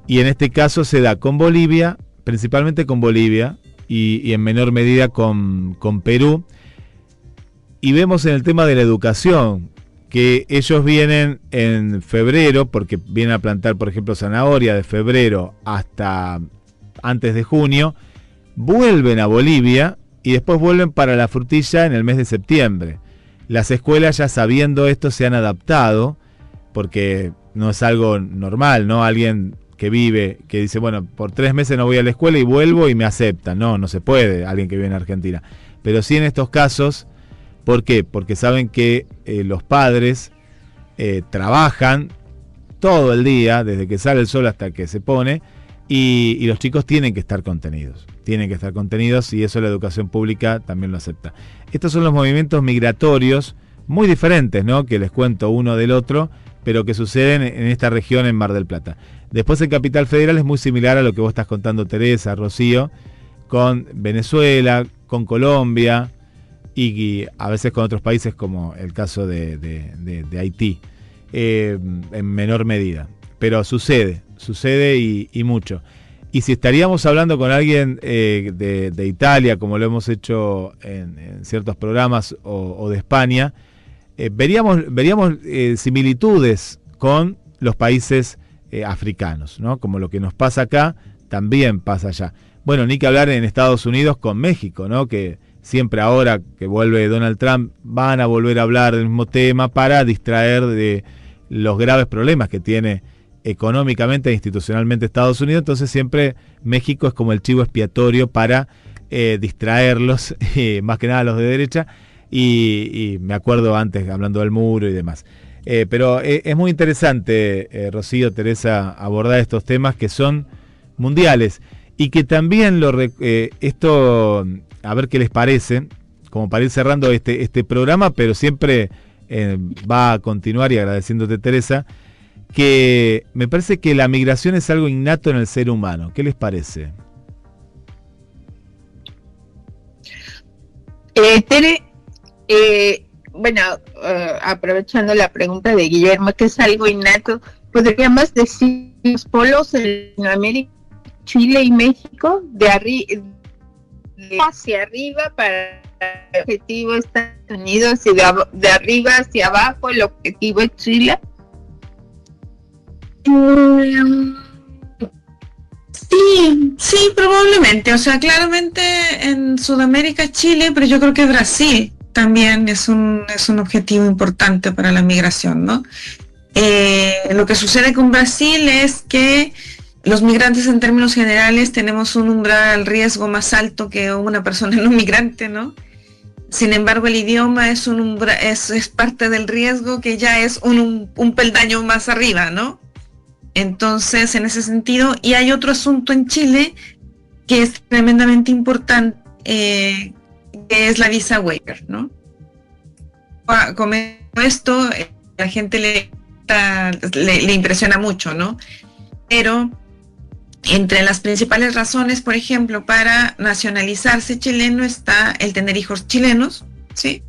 y en este caso se da con Bolivia, principalmente con Bolivia, y en menor medida con Perú. Y vemos en el tema de la educación que ellos vienen en febrero, porque vienen a plantar, por ejemplo, zanahoria de febrero hasta antes de junio, vuelven a Bolivia y después vuelven para la frutilla en el mes de septiembre. Las escuelas, ya sabiendo esto, se han adaptado, porque no es algo normal, ¿no? Alguien que vive, que dice, bueno, por 3 meses no voy a la escuela y vuelvo y me aceptan. No se puede, alguien que vive en Argentina. Pero sí en estos casos, ¿por qué? Porque saben que los padres trabajan todo el día, desde que sale el sol hasta que se pone, y los chicos tienen que estar contenidos. Tienen que estar contenidos, y eso la educación pública también lo acepta. Estos son los movimientos migratorios muy diferentes, ¿no? Que les cuento uno del otro, pero que suceden en esta región, en Mar del Plata. Después en Capital Federal es muy similar a lo que vos estás contando, Teresa, Rocío, con Venezuela, con Colombia, y a veces con otros países como el caso de Haití, en menor medida. Pero sucede y mucho. Y si estaríamos hablando con alguien de Italia, como lo hemos hecho en ciertos programas, o de España, veríamos similitudes con los países africanos, ¿no? Como lo que nos pasa acá, también pasa allá. Bueno, ni que hablar en Estados Unidos con México, ¿no? Que siempre, ahora que vuelve Donald Trump, van a volver a hablar del mismo tema para distraer de los graves problemas que tiene económicamente e institucionalmente Estados Unidos. Entonces siempre México es como el chivo expiatorio para distraerlos, más que nada los de derecha, y me acuerdo antes hablando del muro y demás. Pero es muy interesante, Rocío, Teresa, abordar estos temas que son mundiales, y que también esto, a ver qué les parece, como para ir cerrando este programa, pero siempre va a continuar, y agradeciéndote, Teresa, que me parece que la migración es algo innato en el ser humano. ¿Qué les parece? Tere, bueno, aprovechando la pregunta de Guillermo, que es algo innato, podríamos decir los polos en Latinoamérica, Chile y México, de hacia arriba para el objetivo Estados Unidos y de arriba hacia abajo el objetivo es Chile. Sí, probablemente. O sea, claramente en Sudamérica, Chile, pero yo creo que Brasil también es un objetivo importante para la migración, ¿no? Lo que sucede con Brasil es que los migrantes en términos generales tenemos un umbral al riesgo más alto que una persona no migrante, ¿no? Sin embargo, el idioma es parte del riesgo que ya es un peldaño más arriba, ¿no? Entonces, en ese sentido, y hay otro asunto en Chile que es tremendamente importante, que es la visa waiver, ¿no? Como esto, la gente le impresiona mucho, ¿no? Pero entre las principales razones, por ejemplo, para nacionalizarse chileno está el tener hijos chilenos, ¿sí?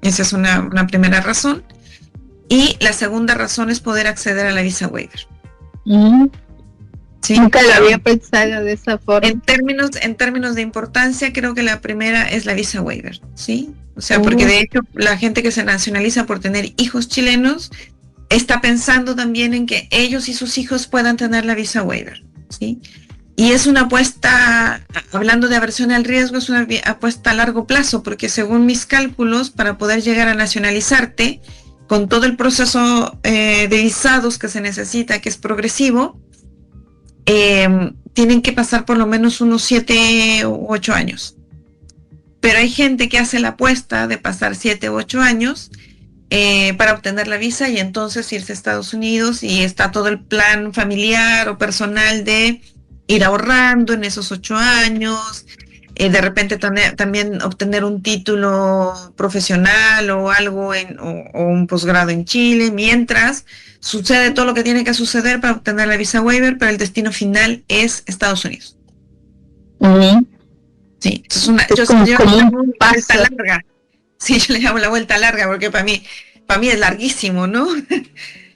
Esa es una primera razón. Y la segunda razón es poder acceder a la visa waiver. ¿Sí? Nunca lo había pensado de esa forma. En términos de importancia, creo que la primera es la visa waiver, ¿sí? O sea, porque de hecho la gente que se nacionaliza por tener hijos chilenos está pensando también en que ellos y sus hijos puedan tener la visa waiver, ¿sí? Y es una apuesta, hablando de aversión al riesgo, es una apuesta a largo plazo, porque según mis cálculos, para poder llegar a nacionalizarte, con todo el proceso de visados que se necesita, que es progresivo, tienen que pasar por lo menos unos 7 u 8 años. Pero hay gente que hace la apuesta de pasar 7 u 8 años para obtener la visa y entonces irse a Estados Unidos, y está todo el plan familiar o personal de ir ahorrando en esos 8 años, de repente también obtener un título profesional o algo o un posgrado en Chile, mientras sucede todo lo que tiene que suceder para obtener la visa waiver, pero el destino final es Estados Unidos. Sí, es yo le llamo la vuelta larga. Sí, yo le llamo la vuelta larga porque para mí es larguísimo, ¿no?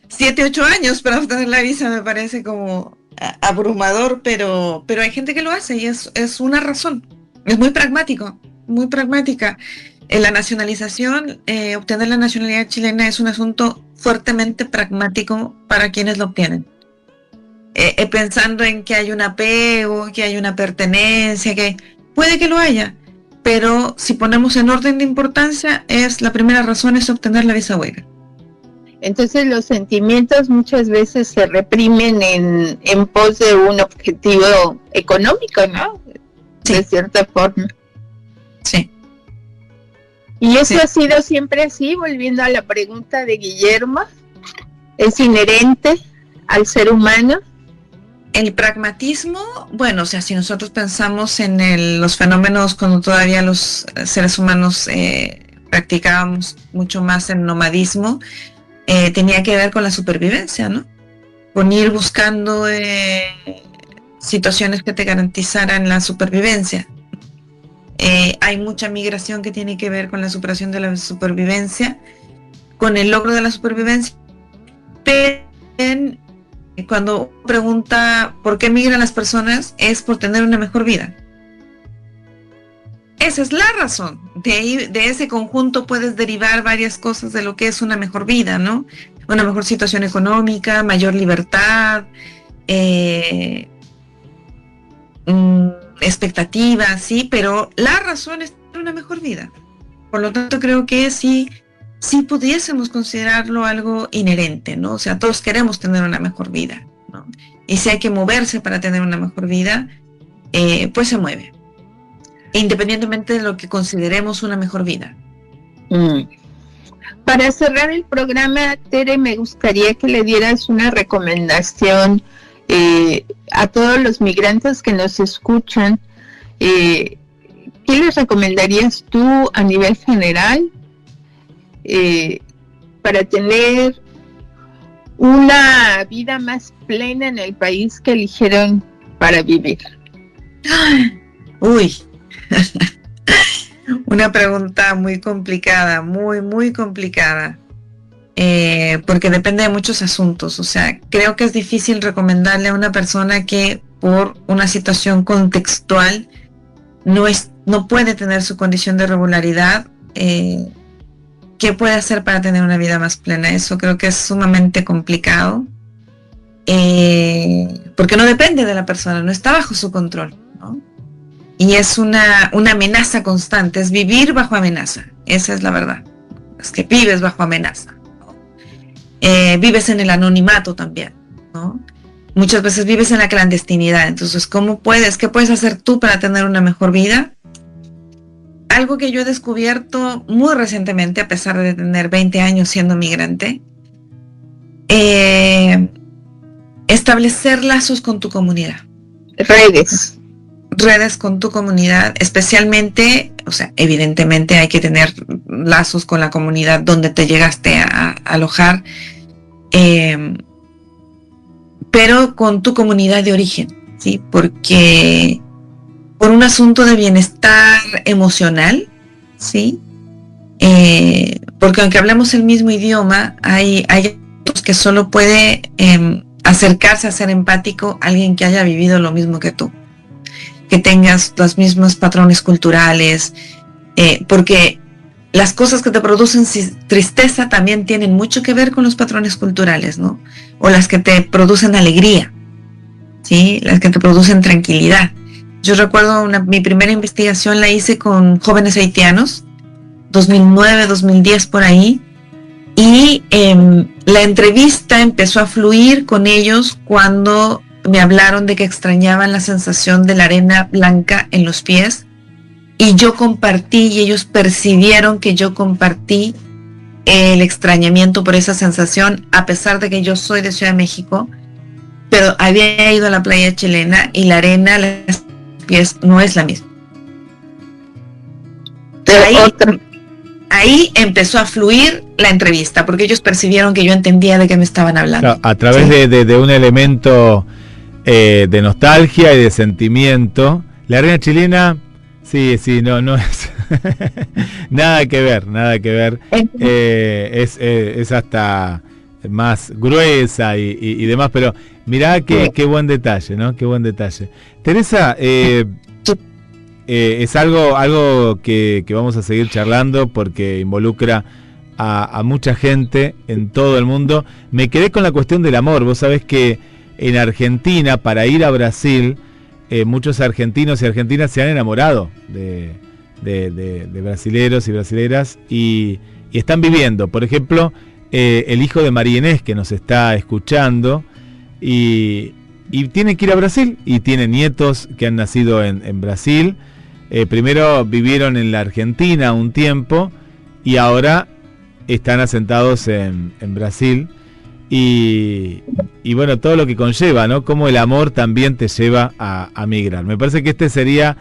7, 8 años para obtener la visa me parece como abrumador, pero hay gente que lo hace y es una razón. Es muy pragmático, muy pragmática. La nacionalización, obtener la nacionalidad chilena es un asunto fuertemente pragmático para quienes lo obtienen. Pensando en que hay un apego, que hay una pertenencia, que puede que lo haya, pero si ponemos en orden de importancia, la primera razón es obtener la visa waiver. Entonces los sentimientos muchas veces se reprimen en pos de un objetivo económico, ¿no? Sí. De cierta forma. Sí. Y eso ha sido siempre así, volviendo a la pregunta de Guillermo, ¿es inherente al ser humano? El pragmatismo, bueno, o sea, si nosotros pensamos en los fenómenos cuando todavía los seres humanos practicábamos mucho más el nomadismo, tenía que ver con la supervivencia, ¿no? Con ir buscando situaciones que te garantizaran la supervivencia. Hay mucha migración que tiene que ver con la superación de la supervivencia, con el logro de la supervivencia, pero cuando pregunta por qué migran las personas es por tener una mejor vida. Esa es la razón. De ese conjunto puedes derivar varias cosas de lo que es una mejor vida, ¿no? Una mejor situación económica, mayor libertad, expectativas, sí, pero la razón es tener una mejor vida. Por lo tanto, creo que sí pudiésemos considerarlo algo inherente, ¿no? O sea, todos queremos tener una mejor vida, ¿no? Y si hay que moverse para tener una mejor vida, pues se mueve, independientemente de lo que consideremos una mejor vida. Para cerrar el programa, Tere, me gustaría que le dieras una recomendación a todos los migrantes que nos escuchan. ¿Qué les recomendarías tú a nivel general para tener una vida más plena en el país que eligieron para vivir? Uy, una pregunta muy complicada, muy complicada, porque depende de muchos asuntos. O sea, creo que es difícil recomendarle a una persona que por una situación contextual no puede tener su condición de regularidad. ¿Qué puede hacer para tener una vida más plena? Eso creo que es sumamente complicado, porque no depende de la persona, no está bajo su control, ¿no? Y es una amenaza constante, es vivir bajo amenaza, esa es la verdad. Es que vives bajo amenaza, ¿no? Vives en el anonimato también, ¿no? Muchas veces vives en la clandestinidad. Entonces, ¿qué puedes hacer tú para tener una mejor vida? Algo que yo he descubierto muy recientemente, a pesar de tener 20 años siendo migrante, establecer lazos con tu comunidad. Redes con tu comunidad, especialmente, o sea, evidentemente hay que tener lazos con la comunidad donde te llegaste a alojar, pero con tu comunidad de origen, ¿sí? Porque por un asunto de bienestar emocional, ¿sí? Porque aunque hablemos el mismo idioma, hay otros que solo puede acercarse a ser empático alguien que haya vivido lo mismo que tú, que tengas los mismos patrones culturales, porque las cosas que te producen tristeza también tienen mucho que ver con los patrones culturales, ¿no? O las que te producen alegría, ¿sí? Las que te producen tranquilidad. Yo recuerdo mi primera investigación la hice con jóvenes haitianos, 2009, 2010 por ahí, y la entrevista empezó a fluir con ellos cuando me hablaron de que extrañaban la sensación de la arena blanca en los pies, y yo compartí, y ellos percibieron que yo compartí el extrañamiento por esa sensación, a pesar de que yo soy de Ciudad de México, pero había ido a la playa chilena y la arena, los pies, no es la misma. Ahí empezó a fluir la entrevista, porque ellos percibieron que yo entendía de qué me estaban hablando. Claro, a través de un elemento de nostalgia y de sentimiento. La arena chilena, sí, no es nada que ver. Es hasta más gruesa y demás, pero mirá qué buen detalle, ¿no? Qué buen detalle. Teresa, es algo que vamos a seguir charlando porque involucra a mucha gente en todo el mundo. Me quedé con la cuestión del amor. Vos sabés que en Argentina, para ir a Brasil, muchos argentinos y argentinas se han enamorado de brasileros y brasileras y están viviendo. Por ejemplo, el hijo de María Inés, que nos está escuchando, y tiene que ir a Brasil, y tiene nietos que han nacido en Brasil. Primero vivieron en la Argentina un tiempo y ahora están asentados en Brasil. Y bueno, todo lo que conlleva, ¿no? Cómo el amor también te lleva a migrar. Me parece que este sería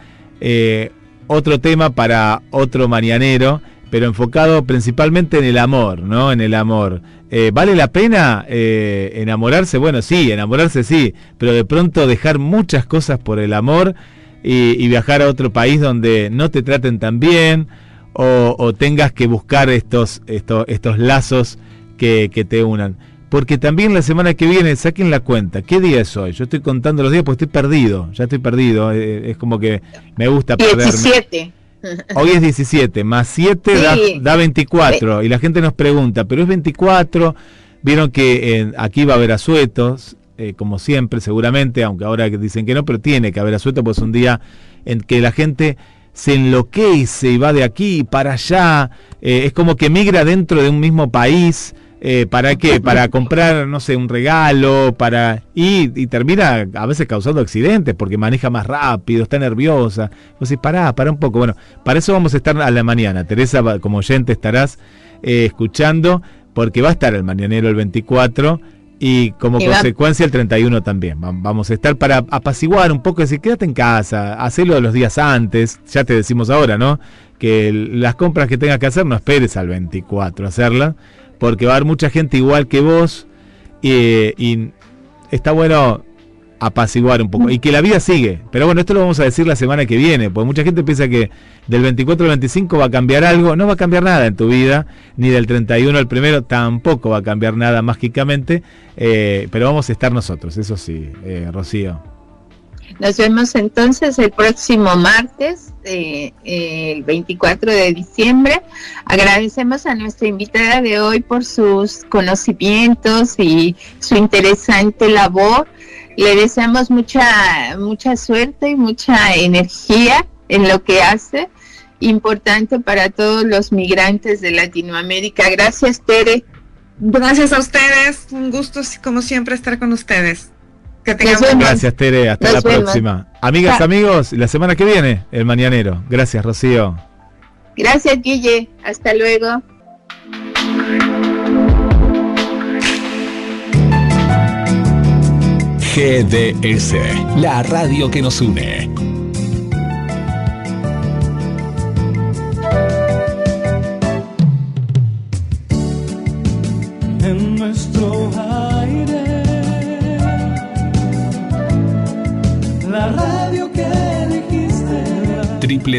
otro tema para otro mañanero, pero enfocado principalmente en el amor, ¿no? En el amor. ¿Vale la pena enamorarse? Bueno, sí, enamorarse sí, pero de pronto dejar muchas cosas por el amor y viajar a otro país donde no te traten tan bien o tengas que buscar estos lazos que te unan. Porque también la semana que viene, saquen la cuenta, ¿qué día es hoy? Yo estoy contando los días porque estoy perdido, es como que me gusta perderme. 17. Hoy es 17, más 7 sí. da 24, y la gente nos pregunta, ¿pero es 24? Vieron que aquí va a haber asuetos, como siempre, seguramente, aunque ahora dicen que no, pero tiene que haber asuetos, pues es un día en que la gente se enloquece y va de aquí para allá, es como que migra dentro de un mismo país. ¿Para qué? Para comprar, no sé, un regalo, y termina a veces causando accidentes porque maneja más rápido, está nerviosa. Vos decís, pará un poco. Bueno, para eso vamos a estar a la mañana. Teresa, como oyente, estarás escuchando, porque va a estar el mañanero el 24 y como consecuencia el 31 también. Vamos a estar para apaciguar un poco, decir, quédate en casa, hacelo los días antes, ya te decimos ahora, ¿no? Que las compras que tengas que hacer no esperes al 24 a hacerlas, porque va a haber mucha gente igual que vos, y está bueno apaciguar un poco, y que la vida sigue. Pero bueno, esto lo vamos a decir la semana que viene, porque mucha gente piensa que del 24 al 25 va a cambiar algo. No va a cambiar nada en tu vida, ni del 31 al 1 tampoco va a cambiar nada mágicamente, pero vamos a estar nosotros, eso sí, Rocío. Nos vemos entonces el próximo martes, el 24 de diciembre. Agradecemos a nuestra invitada de hoy por sus conocimientos y su interesante labor. Le deseamos mucha suerte y mucha energía en lo que hace, importante para todos los migrantes de Latinoamérica. Gracias, Tere. Gracias a ustedes, un gusto como siempre estar con ustedes. Que Nos vemos. Gracias, Tere, hasta la próxima. Amigas, amigos, la semana que viene, El Mañanero. Gracias, Rocío. Gracias, Guille. Hasta luego. GDS, la radio que nos une. En nuestro aire, la radio que elegiste.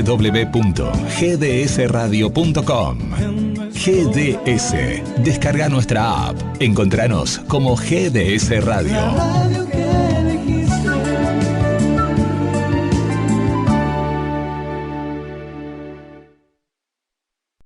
www.gdsradio.com. GDS. Descarga nuestra app. Encontranos como GDS Radio.